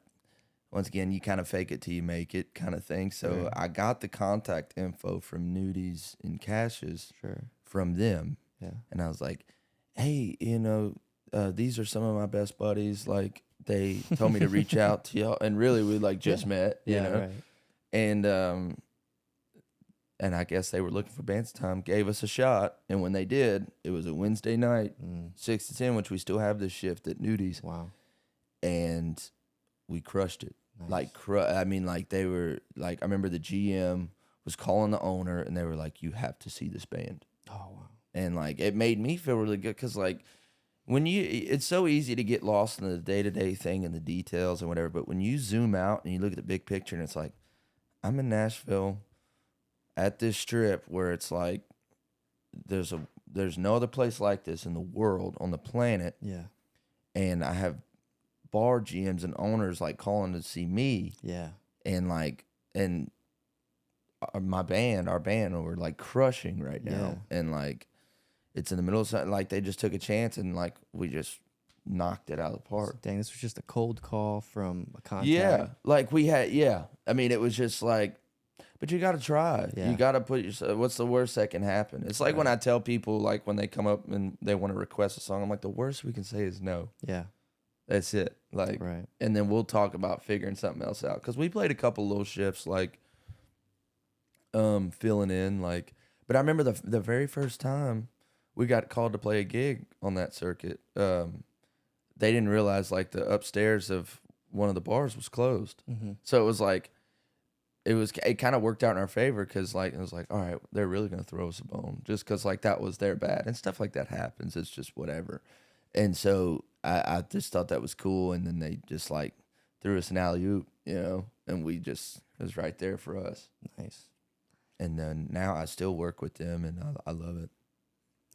once again, you kind of fake it till you make it kind of thing. So Right. I got the contact info from Nudies and Caches Sure. from them. Yeah. And I was like, hey, these are some of my best buddies. Like, they told me to reach out to y'all. And really, we like just met, you know? Right. And I guess they were looking for bands time, gave us a shot. And when they did, it was a Wednesday night, 6 to 10, which we still have this shift at Nudies. Wow. And we crushed it. Nice. Like, they were, like, I remember the GM was calling the owner, and they were like, you have to see this band. Oh, wow. And, like, it made me feel really good because, like, it's so easy to get lost in the day-to-day thing and the details and whatever, but when you zoom out and you look at the big picture and it's like, I'm in Nashville at this strip where it's like there's no other place like this in the world, on the planet, Yeah. and I have bar GMs and owners like calling to see me, Yeah. and like, and our band, we're like crushing right now, and like it's in the middle of something, like they just took a chance and like we just knocked it out of the park. Dang, this was just a cold call from a contact. Yeah, like we had, I mean, it was just like, but you got to try. Yeah. You got to put yourself, what's the worst that can happen? It's like when I tell people, like when they come up and they want to request a song, I'm like, the worst we can say is no. Yeah. That's it. Like, Right. and then we'll talk about figuring something else out. Cause we played a couple little shifts, like, filling in, like, but I remember the very first time we got called to play a gig on that circuit. They didn't realize like the upstairs of one of the bars was closed. Mm-hmm. So it was like, it kind of worked out in our favor because like it was like, all right, they're really gonna throw us a bone just because like that was their bad, and stuff like that happens. It's just whatever. And so I just thought that was cool, and then they just like threw us an alley-oop, and it was right there for us. Nice. And then now I still work with them, and I love it.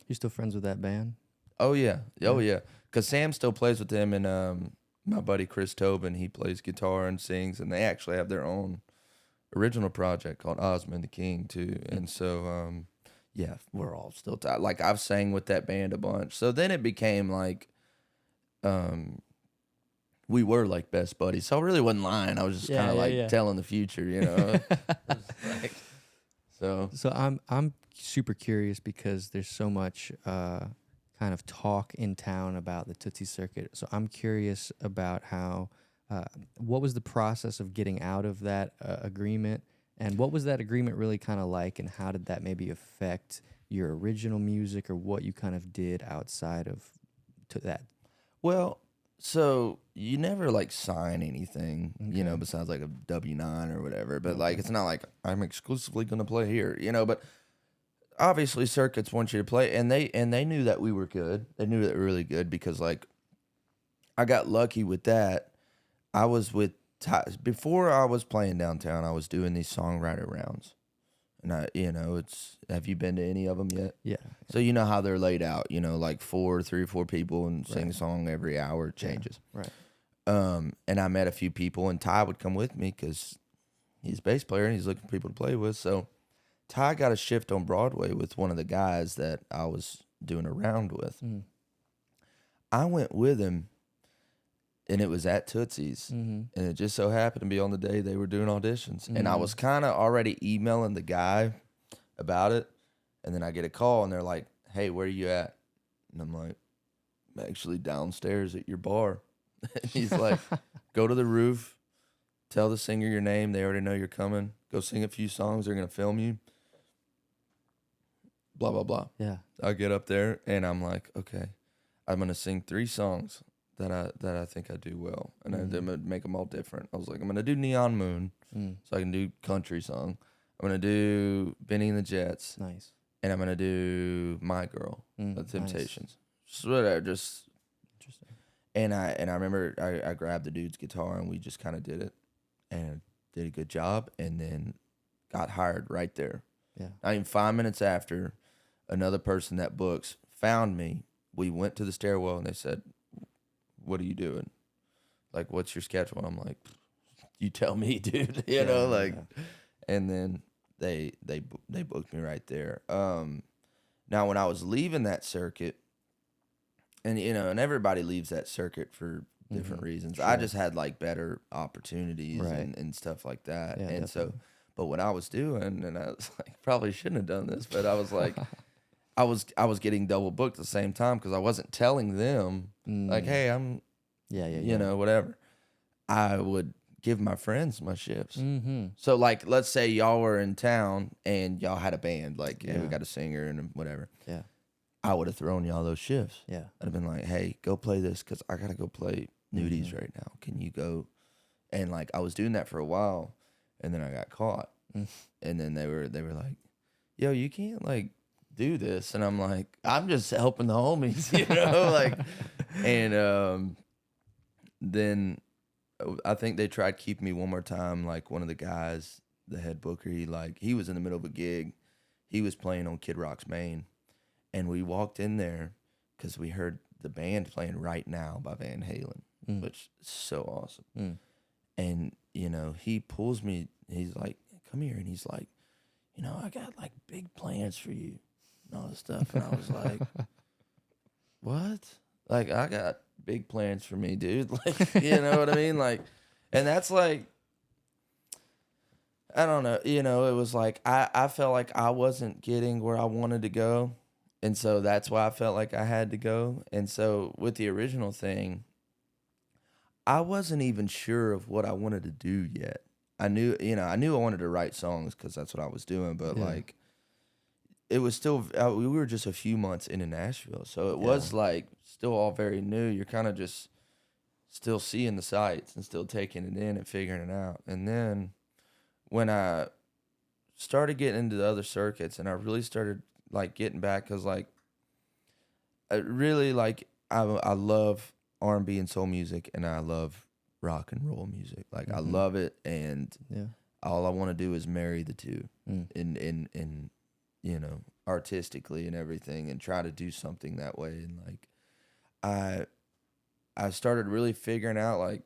You still friends with that band? Oh yeah, because Sam still plays with them, and my buddy Chris Tobin, he plays guitar and sings, and they actually have their own original project called Ozma and the King too. And so yeah, we're all still tight. Like I've sang with that band a bunch. So then it became like we were like best buddies. So I really wasn't lying. I was just kind of telling the future, like, so I'm super curious because there's so much kind of talk in town about the Tootsie Circuit. So I'm curious about how what was the process of getting out of that agreement, and what was that agreement really kind of like, and how did that maybe affect your original music or what you kind of did outside of that? Well, so you never like sign anything, Okay. besides like a W-9 or whatever. But like, it's not like I'm exclusively going to play here, but obviously circuits want you to play, and they knew that we were good. They knew that we were really good because like I got lucky with that. I was with Ty, before I was playing downtown, I was doing these songwriter rounds. And have you been to any of them yet? Yeah. So you know how they're laid out, like 3 or 4 people and sing a song every hour, it changes. Yeah, right. And I met a few people, and Ty would come with me because he's a bass player and he's looking for people to play with. So Ty got a shift on Broadway with one of the guys that I was doing a round with. Mm. I went with him, and it was at Tootsie's, Mm-hmm. and it just so happened to be on the day they were doing auditions. And I was kind of already emailing the guy about it, and then I get a call, and they're like, hey, where are you at? And I'm like, I'm actually downstairs at your bar. And he's like, go to the roof, tell the singer your name. They already know you're coming. Go sing a few songs. They're going to film you. Blah, blah, blah. Yeah. I get up there, and I'm like, okay, I'm going to sing 3 songs that I think I do well, and I'm gonna make them all different. I was like, I'm gonna do Neon Moon, so I can do country song. I'm gonna do Benny and the Jets, Nice. and I'm gonna do My Girl, The Temptations. Nice. Just whatever, just. Interesting. And I remember I grabbed the dude's guitar and we just kind of did it and did a good job and then got hired right there. Yeah. Not even 5 minutes after, another person that books found me. We went to the stairwell and they said, "What are you doing? Like, what's your schedule?" And I'm like, "You tell me, dude." you know, like, and then they booked me right there. Now when I was leaving that circuit, and and everybody leaves that circuit for different reasons. Sure. I just had like better opportunities Right. and stuff like that. Yeah, and definitely. so, but what I was doing, and I was like, probably shouldn't have done this, but I was like, I was getting double booked at the same time because I wasn't telling them like, hey, I'm, whatever. I would give my friends my shifts. Mm-hmm. So like, let's say y'all were in town and y'all had a band, like, hey, we Yeah. got a singer and whatever. Yeah. I would have thrown y'all those shifts. Yeah. I'd have been like, hey, go play this because I got to go play nudies right now. Can you go? And like, I was doing that for a while and then I got caught. And then they were like, yo, you can't like do this. And I'm like, I'm just helping the homies, like, and then I think they tried keeping me one more time. Like one of the guys, the head booker, he was in the middle of a gig. He was playing on Kid Rock's Main. And we walked in there because we heard the band playing Right Now by Van Halen, which is so awesome. And, he pulls me, he's like, come here. And he's like, I got like big plans for you and all this stuff. And I was like, what? Like, I got big plans for me, dude. Like, you know what I mean? Like, and that's like, I don't know. It was like, I felt like I wasn't getting where I wanted to go. And so that's why I felt like I had to go. And so with the original thing, I wasn't even sure of what I wanted to do yet. I knew I wanted to write songs because that's what I was doing. But like, it was still, we were just a few months into Nashville. So it was like still all very new. You're kind of just still seeing the sights and still taking it in and figuring it out. And then when I started getting into the other circuits and I really started like getting back, because like I really like I love R&B and soul music and I love rock and roll music. Like I love it, and all I want to do is marry the two in artistically and everything, and try to do something that way. And like I started really figuring out like,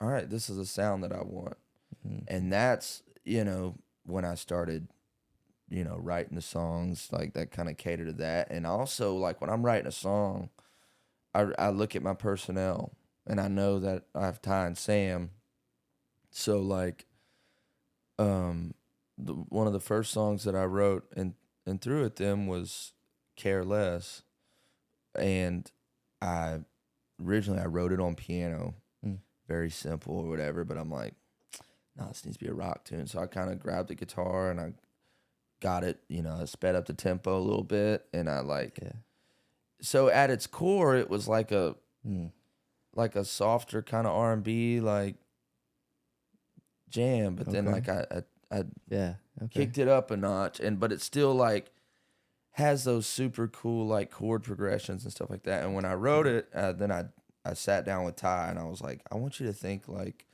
all right, this is a sound that I want. And that's when I started writing the songs like that kind of cater to that. And also like when I'm writing a song, I look at my personnel and I know that I have Ty and Sam. So like, one of the first songs that I wrote and threw at them was Care Less. And originally I wrote it on piano, very simple or whatever, but I'm like, no, this needs to be a rock tune. So I kind of grabbed the guitar and I got it, I sped up the tempo a little bit, and I like, so at its core, it was like a softer kind of R&B like jam, but then like I kicked it up a notch, but it still like has those super cool like chord progressions and stuff like that. And when I wrote it, then I sat down with Ty and I was like, I want you to think like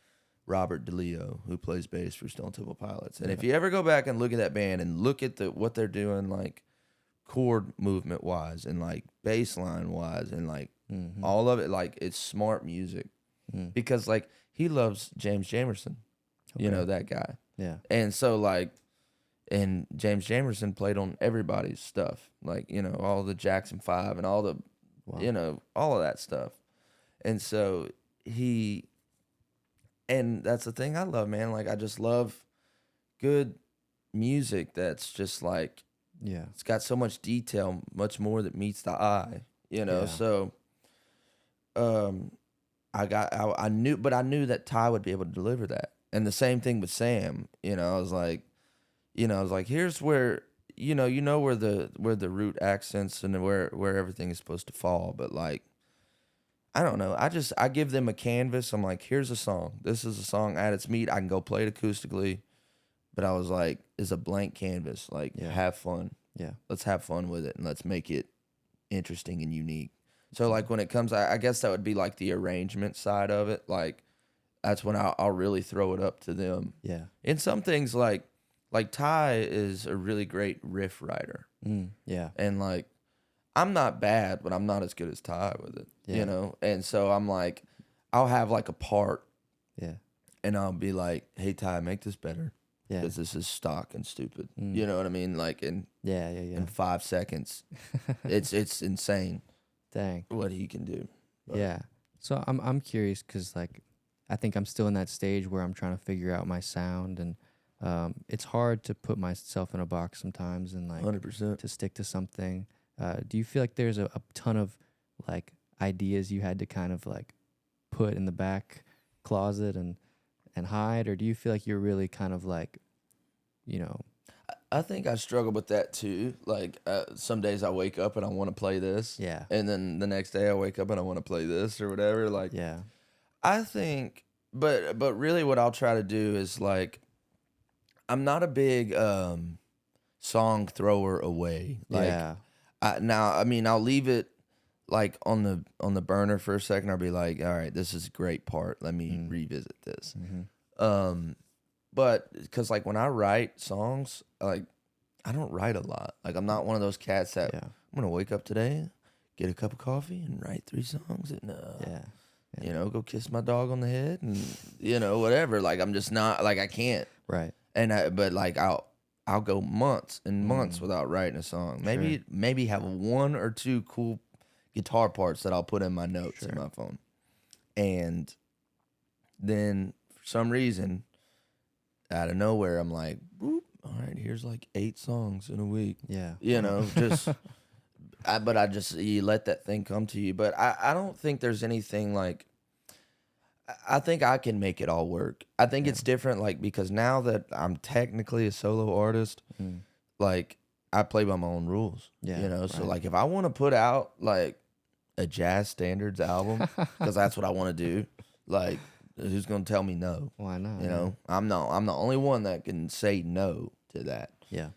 Robert DeLeo, who plays bass for Stone Temple Pilots. And if you ever go back and look at that band and look at what they're doing, like chord movement wise and like bass line wise and like all of it, like it's smart music. Because like he loves James Jamerson, that guy. Yeah. And so like, and James Jamerson played on everybody's stuff, like, all the Jackson 5 and all the, all of that stuff. And so and that's the thing I love, man. Like, I just love good music that's just like, it's got so much detail, much more that meets the eye, So, I knew that Ty would be able to deliver that. And the same thing with Sam, I was like, here's where, where the root accents and where everything is supposed to fall. But like, I don't know. I give them a canvas. I'm like, here's a song. This is a song at its meat. I can go play it acoustically. But I was like, it's a blank canvas. Like, have fun. Yeah. Let's have fun with it and let's make it interesting and unique. So like when it comes, I guess that would be like the arrangement side of it. Like that's when I'll really throw it up to them. Yeah. In some things, like Ty is a really great riff writer, Yeah. and like I'm not bad, but I'm not as good as Ty with it, Yeah. you know. And so I'm like, I'll have like a part, Yeah. and I'll be like, "Hey Ty, make this better, Yeah. because this is stock and stupid." You know what I mean? Like in Yeah. in 5 seconds, it's insane Dang. what he can do. But- Yeah. So I'm curious because like I think I'm still in that stage where I'm trying to figure out my sound, and it's hard to put myself in a box sometimes and like 100%. to stick to something. Do you feel like there's a ton of like ideas you had to kind of like put in the back closet and hide, or do you feel like you're really kind of like, you know? I think I struggle with that too. Like some days I wake up and I want to play this, Yeah. and then the next day I wake up and I want to play this or whatever. Like, Yeah. I think, but really, what I'll try to do is like, I'm not a big song thrower away. Like, Yeah. I mean, I'll leave it like on the burner for a second. I'll be like, all right, this is a great part. Let me revisit this. But because like when I write songs, like I don't write a lot. Like I'm not one of those cats that Yeah. I'm gonna wake up today, get a cup of coffee, and write 3 songs. And Yeah. you know, go kiss my dog on the head, and you know, whatever. Like I'm just not like I can't. Right. And but like I'll go months and months without writing a song. Maybe have 1 or 2 cool guitar parts that I'll put in my notes in my phone, and then for some reason, out of nowhere, I'm like, boop, all right, here's like 8 songs in a week. Yeah. You know, just, but I just, you let that thing come to you. But I don't think there's anything like, I think I can make it all work. I think it's different, like, because now that I'm technically a solo artist, like, I play by my own rules. Yeah, You know, so right. like, if I want to put out like a jazz standards album, because that's what I want to do, like, who's gonna tell me no? Why not? You know, I'm the only one that can say no to that. Yeah.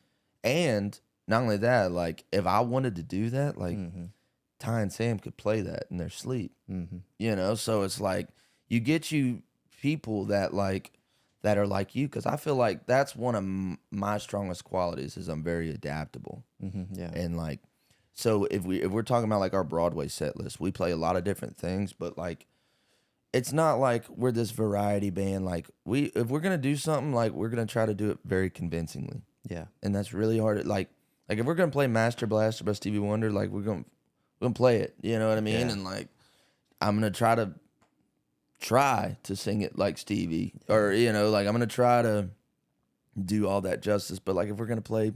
And not only that, like if I wanted to do that, like Ty and Sam could play that in their sleep. You know, so it's like you get you people that are like you, because I feel like that's one of my strongest qualities is I'm very adaptable. Yeah. And like, so if we're talking about like our Broadway set list, we play a lot of different things, but like, it's not like we're this variety band. Like if we're gonna do something, like we're gonna try to do it very convincingly, Yeah. and that's really hard. Like if we're gonna play Master Blaster by Stevie Wonder, like we're gonna play it. You know what I mean? Yeah. And like I'm gonna try to sing it like Stevie, or you know, like I'm gonna try to do all that justice. But like if we're gonna play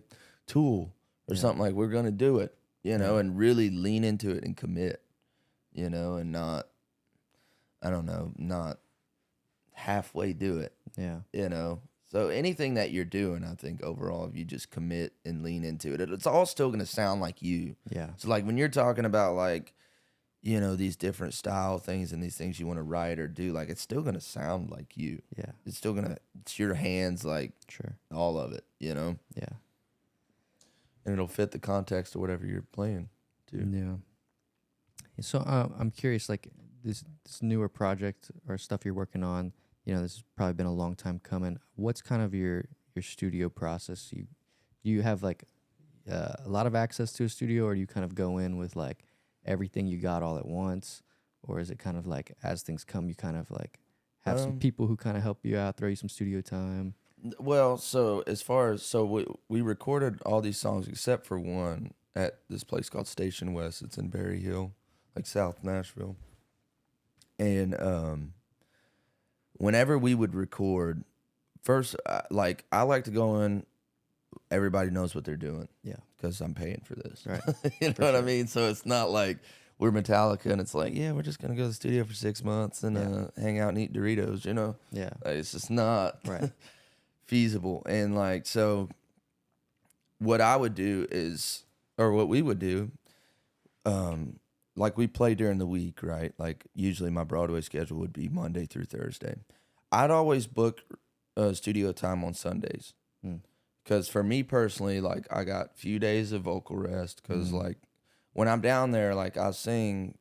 Tool or something, like we're gonna do it. You know, and really lean into it and commit. You know, and not. I don't know, not halfway do it, Yeah. you know? So anything that you're doing, I think overall, if you just commit and lean into it, it's all still going to sound like you. Yeah. So like when you're talking about like, you know, these different style things and these things you want to write or do, like it's still going to sound like you. Yeah. It's still going to, it's your hands, like Sure. all of it, you know? Yeah. And it'll fit the context of whatever you're playing too. Yeah. So I'm curious, like this newer project or stuff you're working on, you know, this has probably been a long time coming. What's kind of your studio process? You have like a lot of access to a studio, or do you kind of go in with like everything you got all at once, or is it kind of like as things come, you kind of like have some people who kind of help you out, throw you some studio time? Well, so as far as we recorded all these songs except for one at this place called Station West. It's in Berry Hill, like South Nashville. And whenever we would record, first like I like to go in. Everybody knows what they're doing. Yeah. Because I'm paying for this. Right. You know what I mean? So it's not like we're Metallica and it's like, yeah, we're just gonna go to the studio for 6 months and hang out and eat Doritos. You know? Yeah. Like, it's just not Right. feasible. And like, so what I would do is, or what we would do, like we play during the week, right? Like usually my Broadway schedule would be Monday through Thursday. I'd always book studio time on Sundays. Because for me personally, like I got few days of vocal rest. Because like when I'm down there, like I sing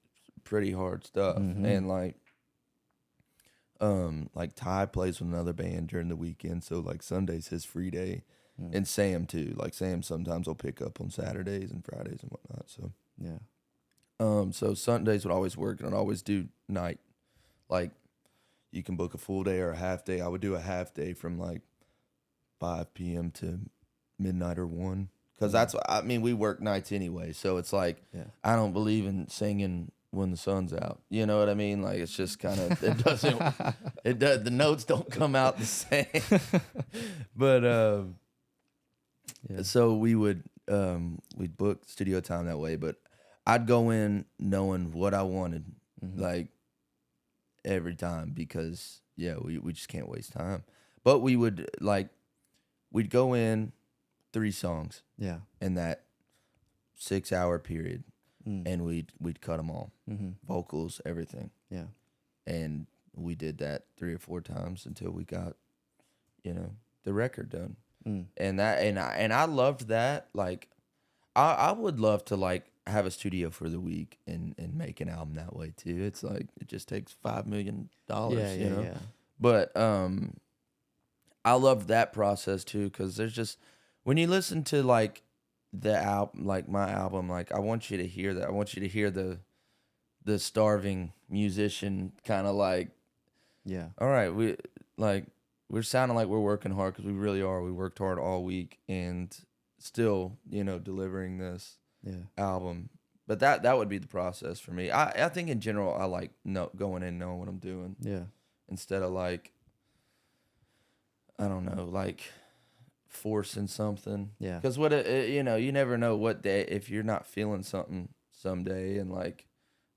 pretty hard stuff. Mhm. And like Ty plays with another band during the weekend, so like Sunday's his free day. And Sam too. Like Sam sometimes will pick up on Saturdays and Fridays and whatnot. So Yeah. so Sundays would always work, and I'd always do night. Like you can book a full day or a half day. I would do a half day from like 5 p.m. to midnight or 1. Because we work nights anyway. So it's like, I don't believe in singing when the sun's out. You know what I mean? Like, it's just kind of, the notes don't come out the same. But, so we'd book studio time that way. But I'd go in knowing what I wanted, like, every time. Because, we just can't waste time. But we'd go in 3 songs. Yeah. In that 6-hour period, and we'd cut them all, vocals, everything. Yeah. And we did that 3 or 4 times until we got, the record done. And I loved that. Like, I would love to like have a studio for the week and make an album that way too. It's like it just takes $5 million, you know. Yeah. But I love that process too, because there's just. When you listen to like the album, like my album, like I want you to hear that. I want you to hear the starving musician kind of like, all right, we're sounding like we're working hard, because we really are. We worked hard all week and still, delivering this album. But that would be the process for me. I think in general I like going in knowing what I'm doing. Yeah. Instead of like, I don't know, like forcing something. Yeah. Because you never know what day, if you're not feeling something someday, and like,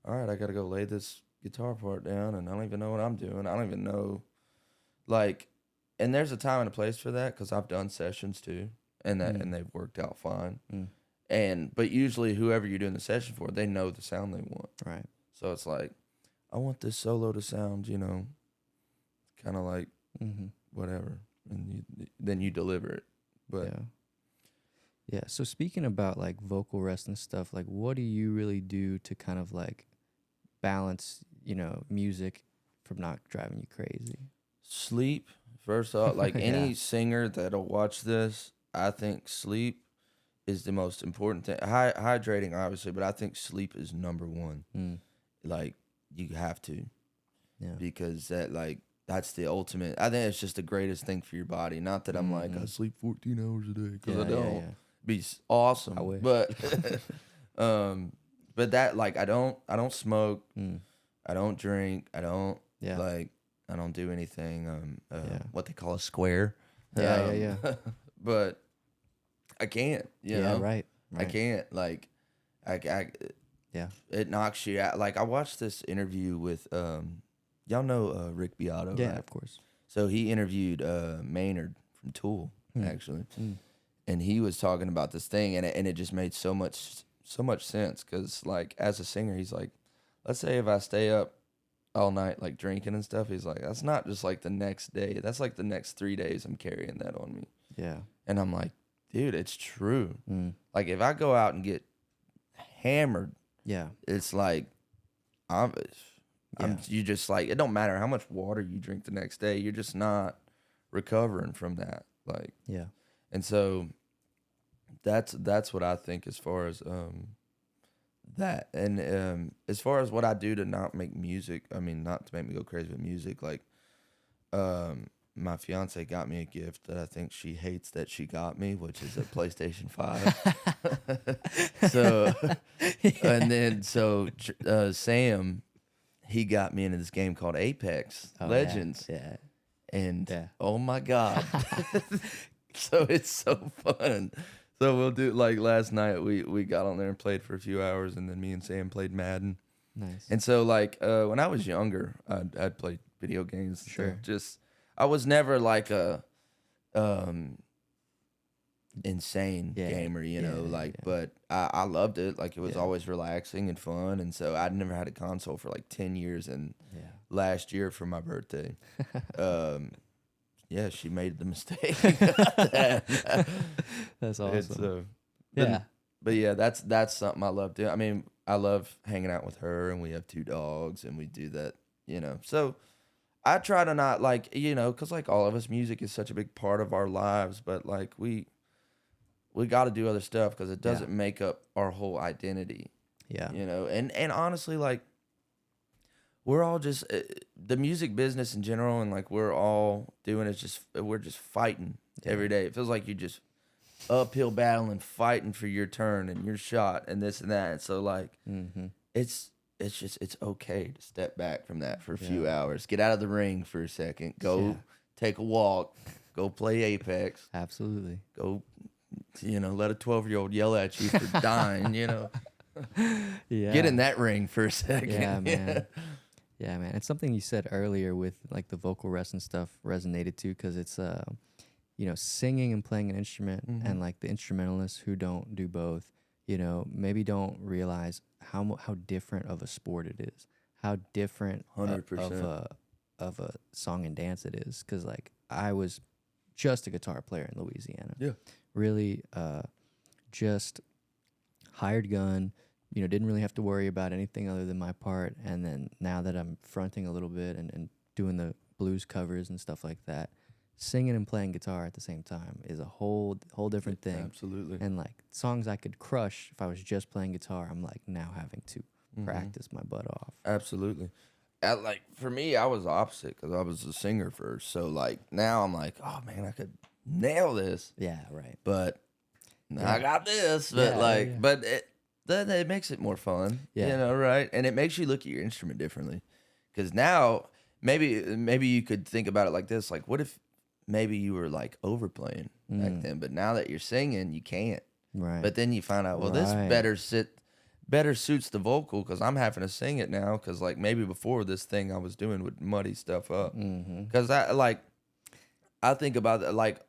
all right, I got to go lay this guitar part down, and I don't even know what I'm doing. I don't even know, like, and there's a time and a place for that, because I've done sessions too, and they've worked out fine. But usually whoever you're doing the session for, they know the sound they want. Right. So it's like, I want this solo to sound, kind of like whatever, and then you deliver it. But yeah. So speaking about like vocal rest and stuff, like what do you really do to kind of like balance, music from not driving you crazy? Sleep, first off. Like any singer that'll watch this, I think sleep is the most important thing. Hydrating, obviously, but I think sleep is number 1. Like, you have to. Yeah. Because that's the ultimate. I think it's just the greatest thing for your body. Not that I'm like, I sleep 14 hours a day, because I don't. Yeah. Be awesome. I wish. But but that, like, I don't smoke. I don't drink. I don't I don't do anything what they call a square. Yeah. But I can't, you know. Right. I can't, like, it knocks you out. Like, I watched this interview with y'all know Rick Beato, Yeah, right? of course. So he interviewed Maynard from Tool, actually. And he was talking about this thing, and it just made so much sense, because, like, as a singer, he's like, let's say if I stay up all night, like, drinking and stuff, he's like, that's not just, like, the next day. That's, like, the next 3 days I'm carrying that on me. Yeah. And I'm like, dude, it's true. Like, if I go out and get hammered, it's like, you just, like, it don't matter how much water you drink the next day, you're just not recovering from that. Like, and so that's what I think as far as that. And as far as what I do to not make music, I mean, not to make me go crazy with music, like, my fiance got me a gift that I think she hates that she got me, which is a PlayStation 5. So, and then Sam, he got me into this game called Apex Legends. Yeah. And oh my God. So it's so fun. So we'll do, like, last night we got on there and played for a few hours, and then me and Sam played Madden. Nice. And so, like, when I was younger, I'd play video games. Sure. Just, I was never like a insane gamer, you know, but I loved it. Like, it was always relaxing and fun. And so I'd never had a console for like 10 years. And last year for my birthday, she made the mistake. That's awesome. But yeah, that's something I love doing. I mean, I love hanging out with her, and we have 2 dogs, and we do that, you know. So I try to not like, you know, because like all of us, music is such a big part of our lives, but like we got to do other stuff because it doesn't make up our whole identity, Yeah. you know. And honestly, like we're all just the music business in general, and like we're all doing is just we're just fighting every day. It feels like you're just uphill battling, fighting for your turn and your shot and this and that. And so like it's okay to step back from that for a few hours, get out of the ring for a second, go take a walk, go play Apex, Absolutely. go, you know, let a 12-year-old yell at you for dying, you know. Yeah. Get in that ring for a second. Yeah, man. Yeah, man. It's something you said earlier with like the vocal rest and stuff resonated too, because it's you know, singing and playing an instrument, and like the instrumentalists who don't do both, you know, maybe don't realize how different of a sport it is, how different 100%. of a song and dance it is. Because like I was just a guitar player in Louisiana. Yeah. Really, just hired gun. You know, didn't really have to worry about anything other than my part. And then now that I'm fronting a little bit and doing the blues covers and stuff like that, singing and playing guitar at the same time is a whole different thing. Absolutely. And like songs I could crush if I was just playing guitar, I'm like now having to practice my butt off. Absolutely. Like for me, I was opposite because I was a singer first. So like now I'm like, oh man, I could nail this. Yeah, right. But I got this. But but then it makes it more fun. Yeah. You know, right? And it makes you look at your instrument differently. Because now maybe you could think about it like this: like, what if maybe you were like overplaying back then, but now that you're singing, you can't. Right. But then you find out, well, this better suits the vocal because I'm having to sing it now because like maybe before this thing I was doing would muddy stuff up. Because I think about that. Like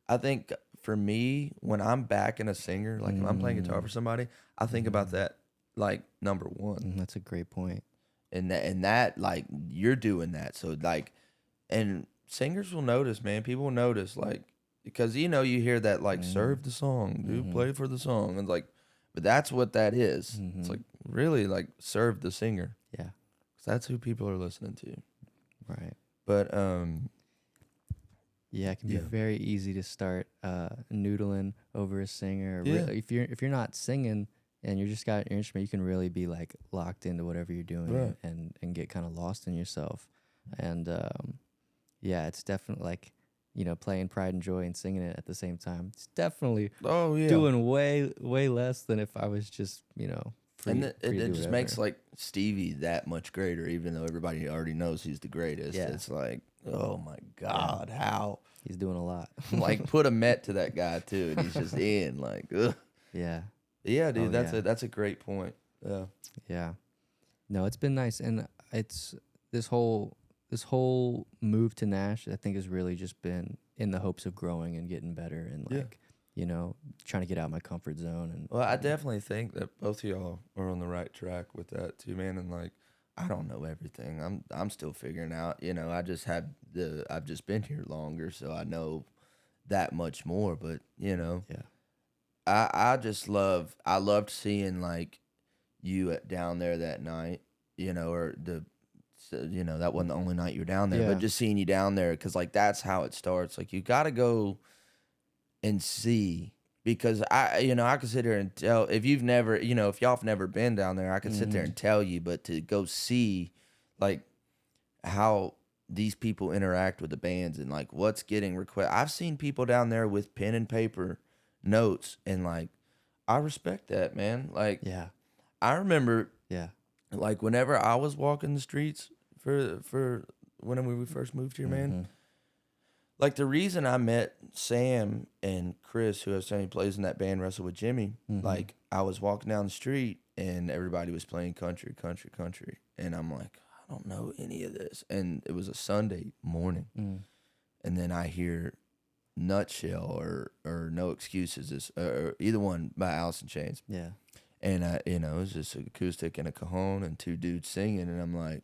I think for me when I'm backing a singer, like if I'm playing guitar for somebody, I think about that like number one. That's a great point. And that like you're doing that, so like, and singers will notice, man. People will notice, like, because you know you hear that like serve the song, dude, play for the song, and like, but that's what that is. It's like really like serve the singer. Yeah. 'Cause that's who people are listening to. Right. But yeah, it can be very easy to start noodling over a singer. Yeah. If you're not singing and you just got your instrument, you can really be like locked into whatever you're doing, Right. and get kind of lost in yourself. And yeah, it's definitely like, you know, playing Pride and Joy and singing it at the same time. It's definitely doing way less than if I was just, you know, free. And free to it do just whatever. makes like Stevie that much greater, even though everybody already knows he's the greatest. Yeah. It's like, oh my God, how? He's doing a lot. Like put a Met to that guy too, and he's just in like, ugh. Yeah. Yeah, dude, Oh, that's a great point. Yeah. Yeah. No, it's been nice, and it's this whole move to Nash, I think, has really just been in the hopes of growing and getting better, and like, you know, trying to get out of my comfort zone. And Well, I definitely think that both of y'all are on the right track with that too, man. And like, I don't know everything. I'm still figuring out. You know, I've just been here longer, so I know that much more. But you know, I loved seeing like you down there that night. You know, or you know, that wasn't the only night you were down there, but just seeing you down there, because like that's how it starts. Like you got to go and see, because I could sit here and tell, if you've never, you know, if y'all have never been down there, I could sit there and tell you, but to go see like how these people interact with the bands and like what's getting request. I've seen people down there with pen and paper notes, and like I respect that, man. Like I remember like whenever I was walking the streets for when we first moved here, man. Like the reason I met Sam and Chris, who I was saying plays in that band Wrestle with Jimmy, like I was walking down the street and everybody was playing country, and I'm like, I don't know any of this, and it was a Sunday morning, and then I hear Nutshell or No Excuses, or either one by Alice in Chains. And you know, it was just acoustic and a cajon and two dudes singing, and I'm like,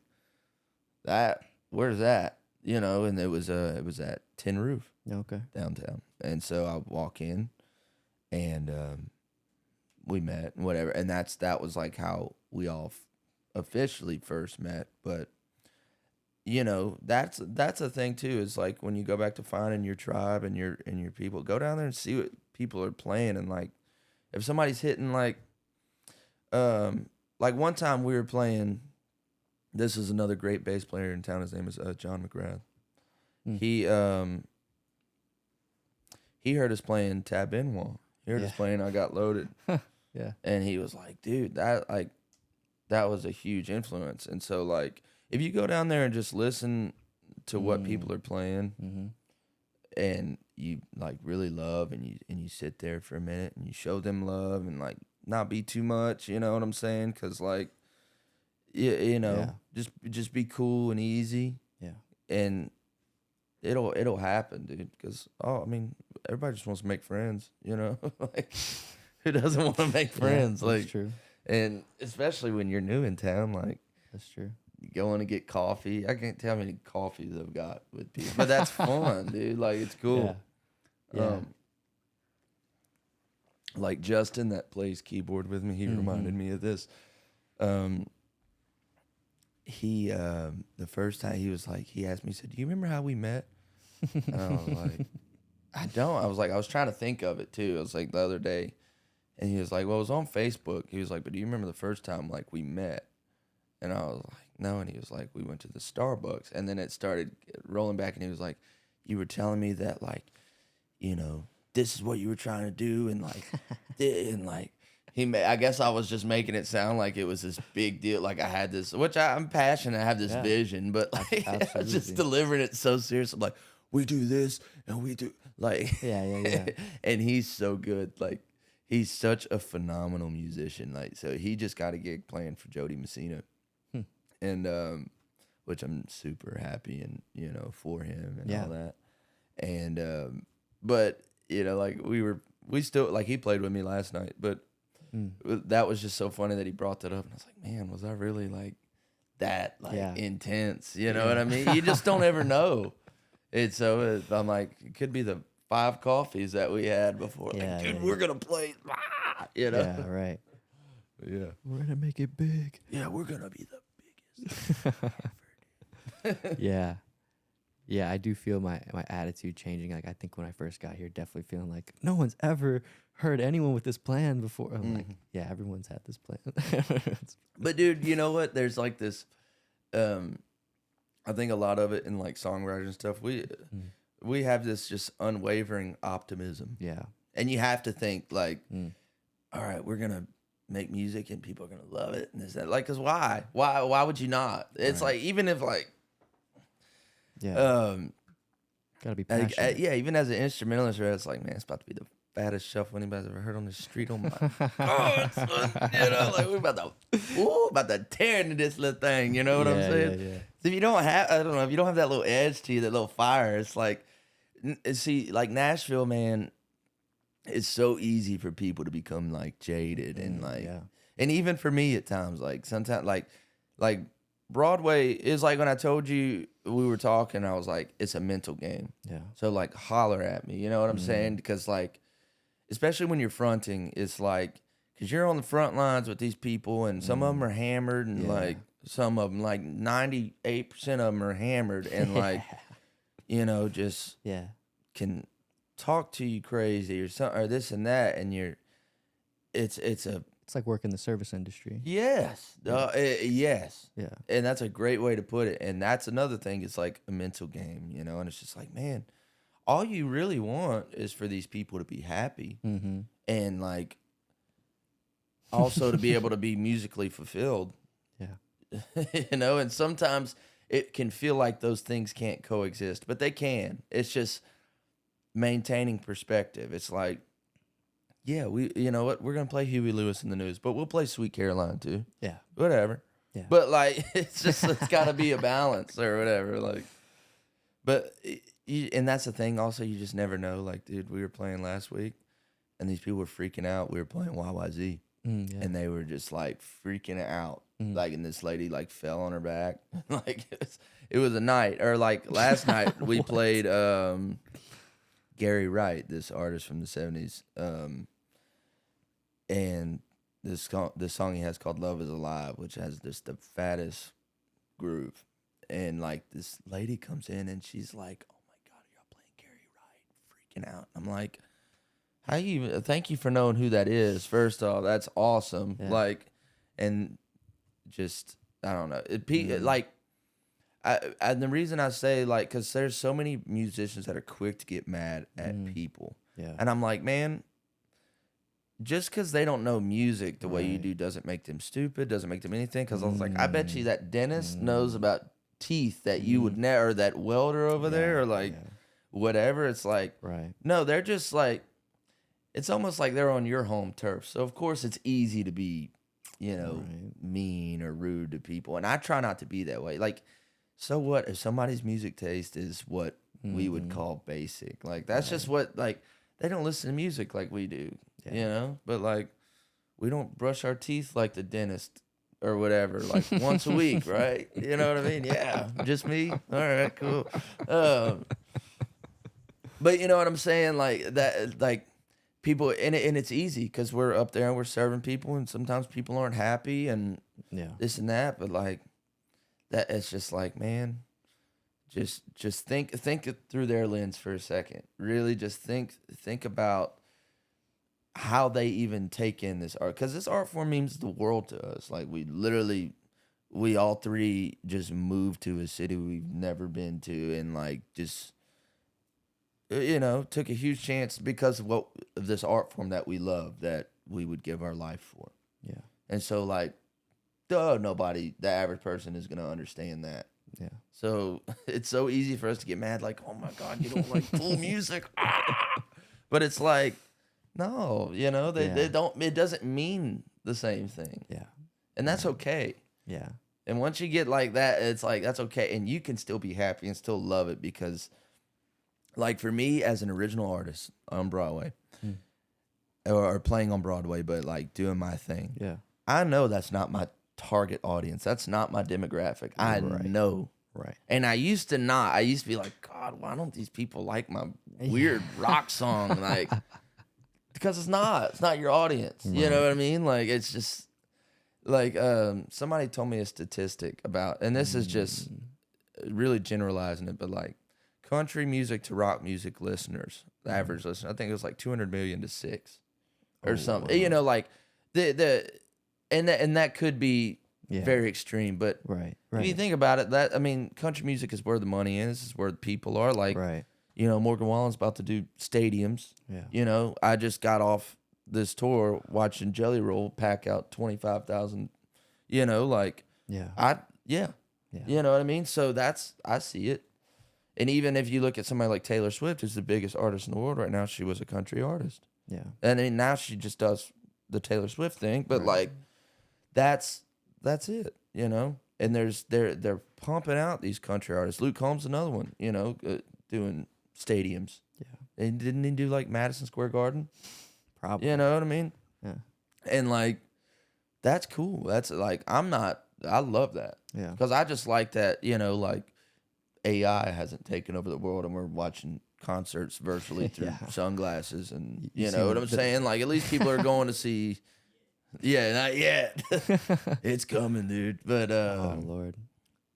where's that? You know, and it was at Tin Roof, downtown. And so I walk in, and we met and whatever, and that was like how we all officially first met. But you know, that's a thing too. Is like when you go back to finding your tribe and your people, go down there and see what people are playing, and like if somebody's hitting like one time we were playing. This is another great bass player in town. His name is John McGrath. He heard us playing Tab Benoit. He heard us playing I Got Loaded. Yeah. And he was like, dude, that was a huge influence. And so like if you go down there and just listen to what people are playing and you like really love and you sit there for a minute and you show them love and like not be too much, you know what I'm saying? Cause like you know, just be cool and easy. Yeah. And it'll happen, dude. Because I mean, everybody just wants to make friends, you know. Like, who doesn't want to make friends? That's Like, true. And especially when you're new in town, like That's true. you go in to get coffee. I can't tell how many coffees I've got with people, but that's fun, dude. Like it's cool. Yeah. Like Justin that plays keyboard with me, he reminded me of this. He the first time he was like, he asked me, he said, "Do you remember how we met?" And I was like, "I don't." I was trying to think of it too. It was like the other day, and he was like, "Well, it was on Facebook." He was like, "But do you remember the first time like we met?" And I was like, "No." And he was like, "We went to the Starbucks." And then it started rolling back, and he was like, "You were telling me that like, you know, this is what you were trying to do, and like, and like." I guess I was just making it sound like it was this big deal. Like I had this, which I'm passionate. I have this vision, but like I was just delivering it so serious. I'm like, we do this and we do like, Yeah. And he's so good. Like he's such a phenomenal musician. Like, so he just got a gig playing for Jody Messina, and which I'm super happy and you know for him and all that. And but you know, like we still like he played with me last night, but. That was just so funny that he brought that up, and I was like, "Man, was I really like that intense?" You know what I mean? You just don't ever know. It's so I'm like, it could be the 5 coffees that we had before. Like, dude, we're gonna play, you know? Yeah, right. Yeah, We're gonna make it big. yeah, we're gonna be the biggest. Yeah, I do feel my attitude changing. Like I think when I first got here, definitely feeling like no one's ever heard anyone with this plan before. I'm like, yeah, everyone's had this plan. But dude, you know what? There's like this. I think a lot of it in like songwriting and stuff. We have this just unwavering optimism. Yeah, and you have to think like, all right, we're gonna make music and people are gonna love it, and is that like, cause why would you not? It's like even if like. Gotta be passionate. Even as an instrumentalist, it's like, man, it's about to be the fattest shuffle anybody's ever heard on the street. Oh my God, son. You know, like we're about to tear into this little thing. You know what I'm saying? Yeah. So if you don't have, I don't know, if you don't have that little edge to you, that little fire, it's like, see, like Nashville, man, it's so easy for people to become like jaded and like, and even for me at times, like sometimes, like Broadway is like when I told you we were talking, I was like, it's a mental game. Yeah. So like holler at me, you know what I'm saying? Because like, especially when you're fronting, it's like, because you're on the front lines with these people and some of them are hammered and like some of them, like 98% of them are hammered and like, you know, just can talk to you crazy or something or this and that. And it's like work in the service industry. Yes. Yes. Yeah. And that's a great way to put it. And that's another thing. It's like a mental game, you know? And it's just like, man, all you really want is for these people to be happy and like also to be able to be musically fulfilled. Yeah. You know? And sometimes it can feel like those things can't coexist, but they can. It's just maintaining perspective. It's like, yeah, you know what? We're going to play Huey Lewis in the News, but we'll play Sweet Caroline too. Yeah. Whatever. Yeah. But like, it's got to be a balance or whatever. Like, but, and that's the thing also, you just never know. Like, dude, we were playing last week and these people were freaking out. We were playing YYZ and they were just like freaking out. Like, and this lady like fell on her back. Like, it was a night. Or like last night we played Gary Wright, this artist from the 70s. and this song he has called "Love Is Alive," which has just the fattest groove, and like this lady comes in and she's like, "Oh my God, y'all playing Gary Wright?" Freaking out. I'm like, "How you? Thank you for knowing who that is. First off, that's awesome." Yeah. Like, and just I don't know. Like, and the reason I say like, because there's so many musicians that are quick to get mad at people, Yeah. and I'm like, man. Just because they don't know music the way you Right. do doesn't make them stupid, doesn't make them anything. Because I was like, I bet you that dentist knows about teeth that you would never, or that welder over there, or like whatever. It's like, Right. no, they're just like, it's almost like they're on your home turf. So, of course, it's easy to be, mean or rude to people. And I try not to be that way. Like, so what if somebody's music taste is what we would call basic? Like, that's just what, like, they don't listen to music like we do. But like we don't brush our teeth like the dentist or whatever, like once a week, right? You know what I mean? Yeah, just me. All right, cool. But you know what I'm saying? Like that, like people, and it's easy because we're up there and we're serving people, and sometimes people aren't happy and this and that. But like that, it's just like, man, just think it through their lens for a second. Really, just think about how they even take in this art, because this art form means the world to us. Like we all three just moved to a city we've never been to, and like just took a huge chance because of this art form that we love, that we would give our life for. Yeah. And so like, the average person is gonna understand that. Yeah. So it's so easy for us to get mad, like, oh my God, you don't like cool music. But it's like, no, they don't, it doesn't mean the same thing. Yeah. And that's okay. Yeah. And once you get like that, it's like, that's okay. And you can still be happy and still love it, because like for me as an original artist on Broadway or playing on Broadway, but like doing my thing. Yeah. I know that's not my target audience. That's not my demographic. I know. Right. And I used to be like, God, why don't these people like my weird rock song? Like, because it's not your audience. Right. You know what I mean? Like, it's just like, somebody told me a statistic about, and this is just really generalizing it, but like country music to rock music listeners, the average listener, I think it was like 200 million to 6 or something. Wow. Like and that could be very extreme, but right. If you think about it, country music is where the money is. It's where the people are. Like, Morgan Wallen's about to do stadiums. Yeah. I just got off this tour watching Jelly Roll pack out 25,000. You know what I mean? So I see it. And even if you look at somebody like Taylor Swift, who's the biggest artist in the world right now, she was a country artist. Yeah. And then now she just does the Taylor Swift thing, but like that's it, And they're pumping out these country artists. Luke Combs, another one, doing stadiums. Yeah. And didn't he do like Madison Square Garden? Probably. You know what I mean? Yeah. And like that's cool. That's like I love that. Yeah. Because I just like that, like AI hasn't taken over the world and we're watching concerts virtually through sunglasses, and you know what I'm saying? Like, at least people are going to see. Yeah, not yet. It's coming, dude. But oh Lord.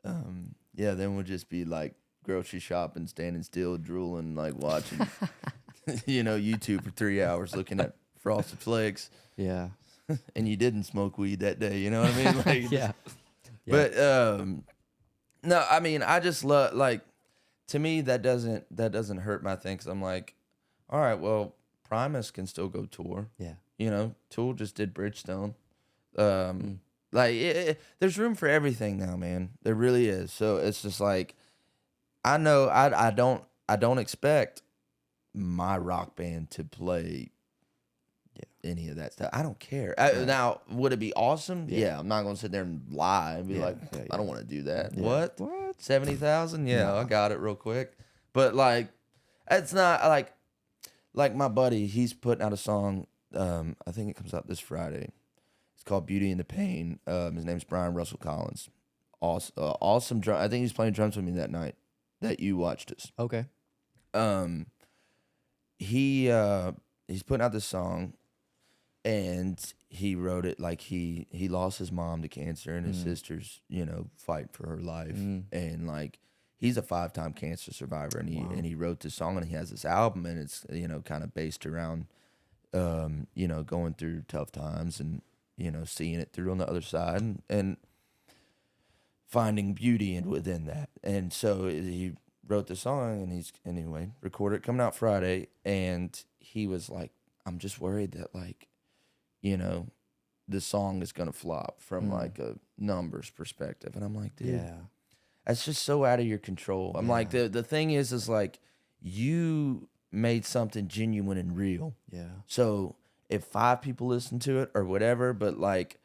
Then we'll just be like grocery shopping, standing still, drooling, like watching, YouTube for 3 hours, looking at Frosted Flakes. Yeah. And you didn't smoke weed that day, you know what I mean? Like, yeah. But no, I just love, like, to me that doesn't hurt my thing, because I'm like, all right, well, Primus can still go tour. Yeah. Tool just did Bridgestone. Like, there's room for everything now, man. There really is. So it's just like, I know I don't expect my rock band to play any of that stuff. I don't care. Now, would it be awesome? Yeah. I'm not going to sit there and lie and be like, I don't want to do that. Yeah. What? 70,000? Yeah, no. I got it real quick. But like, it's not like my buddy, he's putting out a song. I think it comes out this Friday. It's called Beauty and the Pain. His name's Brian Russell Collins. Awesome drum. I think he's playing drums with me that night that you watched us. Okay. He's putting out this song. and he wrote it like he lost his mom to cancer, and his sister's, you know, fight for her life, and like he's a 5-time cancer survivor, and he wrote this song, and he has this album, and it's, you know, kind of based around you know, going through tough times and, you know, seeing it through on the other side, and finding beauty within that. And so he wrote the song, and he's anyway recorded it, coming out Friday, and he was like, I'm just worried that, like, you know, the song is gonna flop from like a numbers perspective. And I'm like, dude, that's just so out of your control. I'm like, the thing is like, you made something genuine and real. Yeah. So if 5 people listen to it or whatever, but like,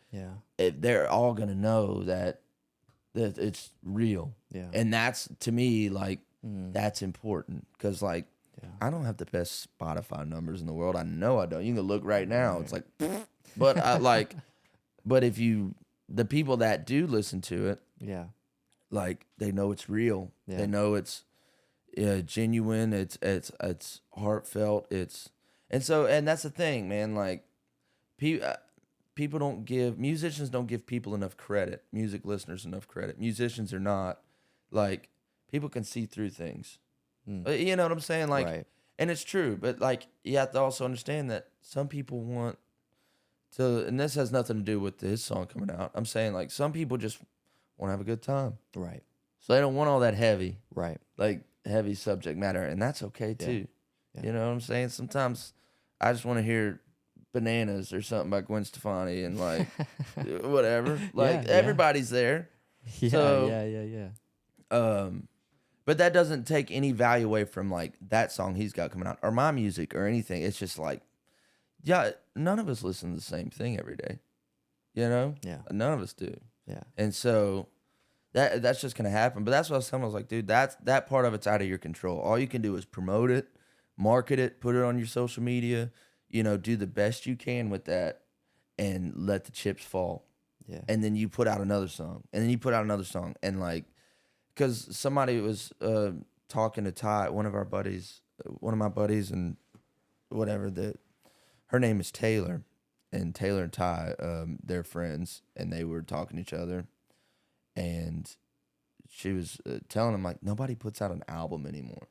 they're all gonna know that it's real. Yeah. And that's, to me, like, that's important, because like, I don't have the best Spotify numbers in the world. I know I don't. You can look right now. It's like, but I like, but if you, the people that do listen to it, like, they know it's real. They know it's genuine. It's heartfelt. And that's the thing, man. Like, people don't give, musicians don't give people enough credit. Music listeners enough credit. Musicians are not, like, people can see through things. You know what I'm saying? Like, and it's true, but like, you have to also understand that some people want to, and this has nothing to do with his song coming out. I'm saying, like, some people just want to have a good time. Right. So they don't want all that heavy. Right. Like, heavy subject matter, and that's okay too. You know what I'm saying? Sometimes I just want to hear Bananas or something by Gwen Stefani, and like, whatever. Like, everybody's there. But that doesn't take any value away from like that song he's got coming out, or my music, or anything. It's just like, none of us listen to the same thing every day. You know? Yeah. None of us do. Yeah. And so that's just gonna happen. But that's what I was telling him. I was like, dude, that part of it's out of your control. All you can do is promote it, market it, put it on your social media, you know, do the best you can with that, and let the chips fall. Yeah. And then you put out another song, and then you put out another song, and like, because somebody was talking to Ty, one of my buddies, and whatever, that her name is Taylor, and Taylor and Ty, they're friends, and they were talking to each other, and she was telling him, like, nobody puts out an album anymore.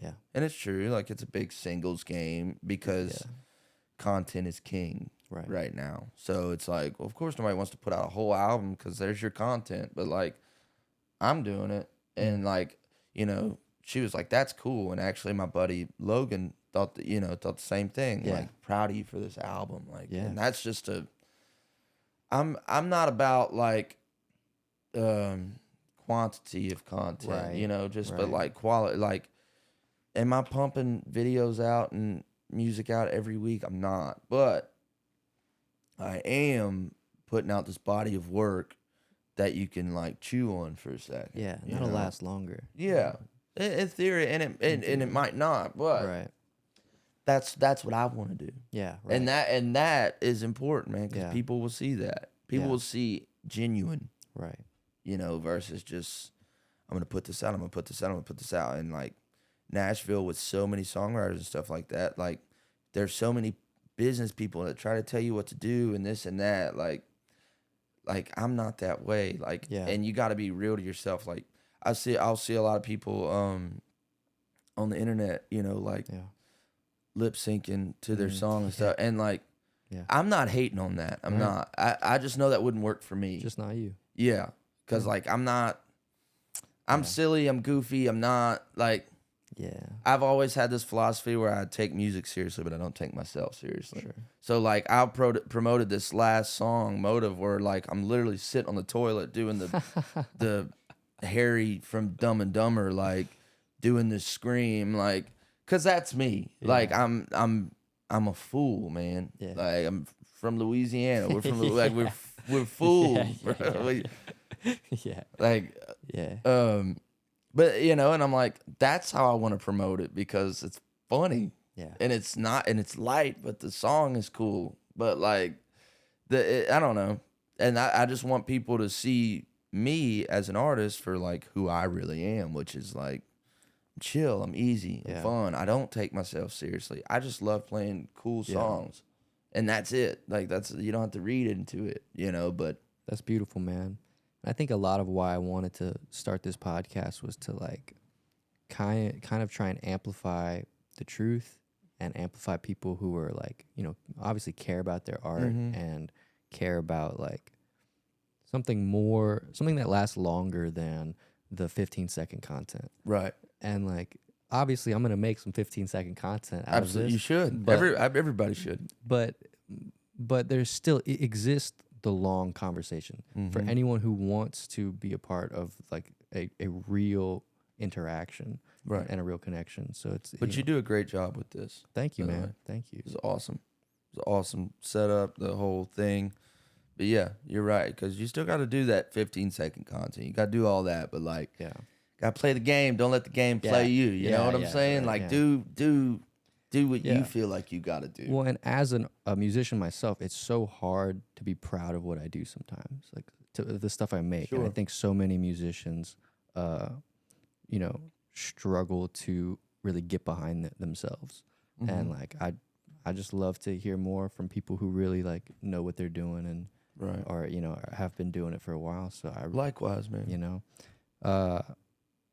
Yeah. And it's true, like, it's a big singles game, because content is king right now. So it's like, well, of course nobody wants to put out a whole album, because there's your content, but like, I'm doing it. And like, you know, she was like, that's cool. And actually my buddy Logan thought the same thing. Like, proud of you for this album. Like, and that's just I'm not about like quantity of content, you know, just but like quality. Like, am I pumping videos out and music out every week? I'm not, but I am putting out this body of work that you can like chew on for a second. Yeah, that'll last longer. Yeah, in theory, and it might not, but that's what I want to do. Yeah, and that is important, man, because people will see that. People will see genuine, you know, versus just, I'm gonna put this out, I'm gonna put this out, I'm gonna put this out, and like Nashville with so many songwriters and stuff like that. Like, there's so many business people that try to tell you what to do and this and that. Like, I'm not that way. Like, and you got to be real to yourself. Like, I'll see a lot of people on the internet, you know, like lip syncing to their song and stuff. And like, I'm not hating on that. I'm not. I just know that wouldn't work for me. Just not you. Yeah, because like, I'm not. I'm silly. I'm goofy. I'm not like. Yeah. I've always had this philosophy where I take music seriously, but I don't take myself seriously. Sure. So like, I promoted this last song, Motive, where like, I'm literally sitting on the toilet doing the Harry from Dumb and Dumber, like doing the scream, like, cause that's me. Yeah. Like, I'm a fool, man. Yeah. Like, I'm from Louisiana. We're from like we're fools. Like, but, you know, and I'm like, that's how I want to promote it, because it's funny. Yeah. And it's light, but the song is cool. But like, I don't know. And I just want people to see me as an artist for like who I really am, which is like, I'm chill, I'm easy, I'm fun. I don't take myself seriously. I just love playing cool songs. and that's it. Like you don't have to read into it, but That's beautiful, man. I think a lot of why I wanted to start this podcast was to like kind of try and amplify the truth and amplify people who are like, obviously care about their art and care about like something that lasts longer than the 15-second content. right. And like obviously I'm going to make some 15-second content out Absolutely, of this. you should. But Everybody should. but there's still it exists the long conversation for anyone who wants to be a part of like a real interaction Right. and a real connection. So it's But you do a great job with this. thank you, by the man. way. Thank you. It was awesome. It was awesome setup, the whole thing. But yeah, you're right, because you still got to do that 15-second content. You got to do all that, but like, Yeah. got to play the game. Don't let the game play you. You know what I'm saying? right, Like, do what Yeah. you feel like you got to do. Well, and as a musician myself, it's so hard to be proud of what I do sometimes, like the stuff I make. And I Sure. think so many musicians, struggle to really get behind themselves. And like I just love to hear more from people who really like know what they're doing and Right. or have been doing it for a while. So I Likewise, man.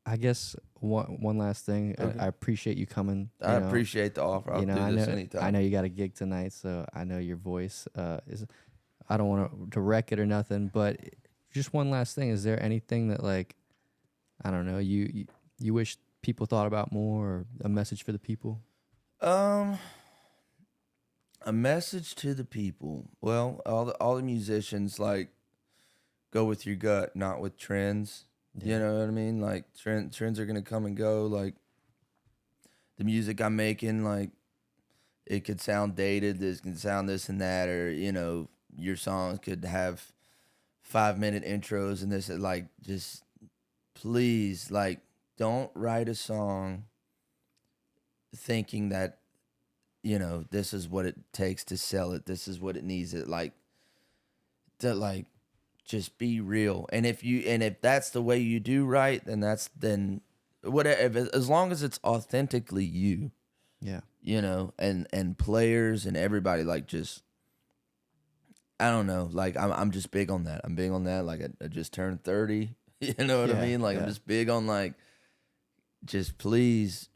I guess one last thing. Okay. I appreciate you coming. I appreciate the offer. I'll do this anytime. I know you got a gig tonight, so I know your voice is. I don't want to wreck it or nothing, but just one last thing. Is there anything that like, I don't know, you wish people thought about more, or a message for the people? A message to the people. Well, all the musicians, like, go with your gut, not with trends. You know what I mean? Like trends are gonna come and go. Like the music I'm making, like it could sound dated. This can sound this and that, or your songs could have 5-minute intros and this. Like, just please, like, don't write a song thinking that this is what it takes to sell it. This is what it needs. It like to like. Just be real, and if that's the way you do right, then whatever. As long as it's authentically you, Yeah. and players and everybody, like, just I don't know, like I'm just big on that. I'm big on that. Like I just turned 30, you know what I mean? Like I'm just big on like, just please,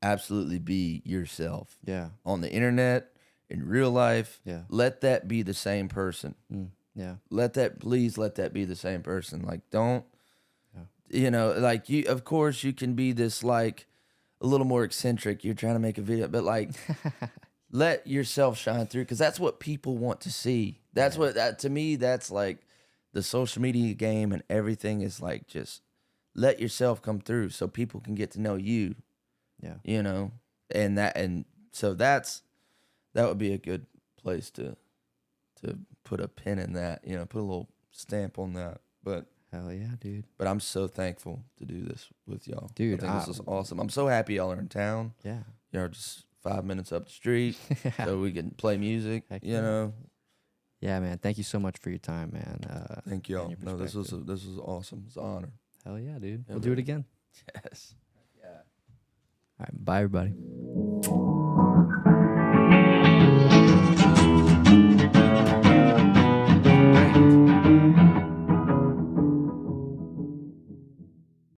absolutely be yourself. Yeah. On the internet, in real life, Yeah. let that be the same person. Yeah. Please let that be the same person. Like, don't, like of course you can be this like a little more eccentric. You're trying to make a video, but like, let yourself shine through. Cause that's what people want to see. That's to me, that's like the social media game, and everything is like, just let yourself come through so people can get to know you. Yeah. And so that would be a good place to put a pin in that, put a little stamp on that. But Hell yeah, dude. But I'm so thankful to do this with y'all. Dude, I think this is awesome. I'm so happy y'all are in town. Yeah. Just 5 minutes up the street so we can play music, Heck Yeah, man. Thank you so much for your time, man. Thank y'all. and your No, this was perspective. awesome. It's an honor. Hell yeah, dude. Yeah, We'll do it man. again. Yes. All right. Bye, everybody.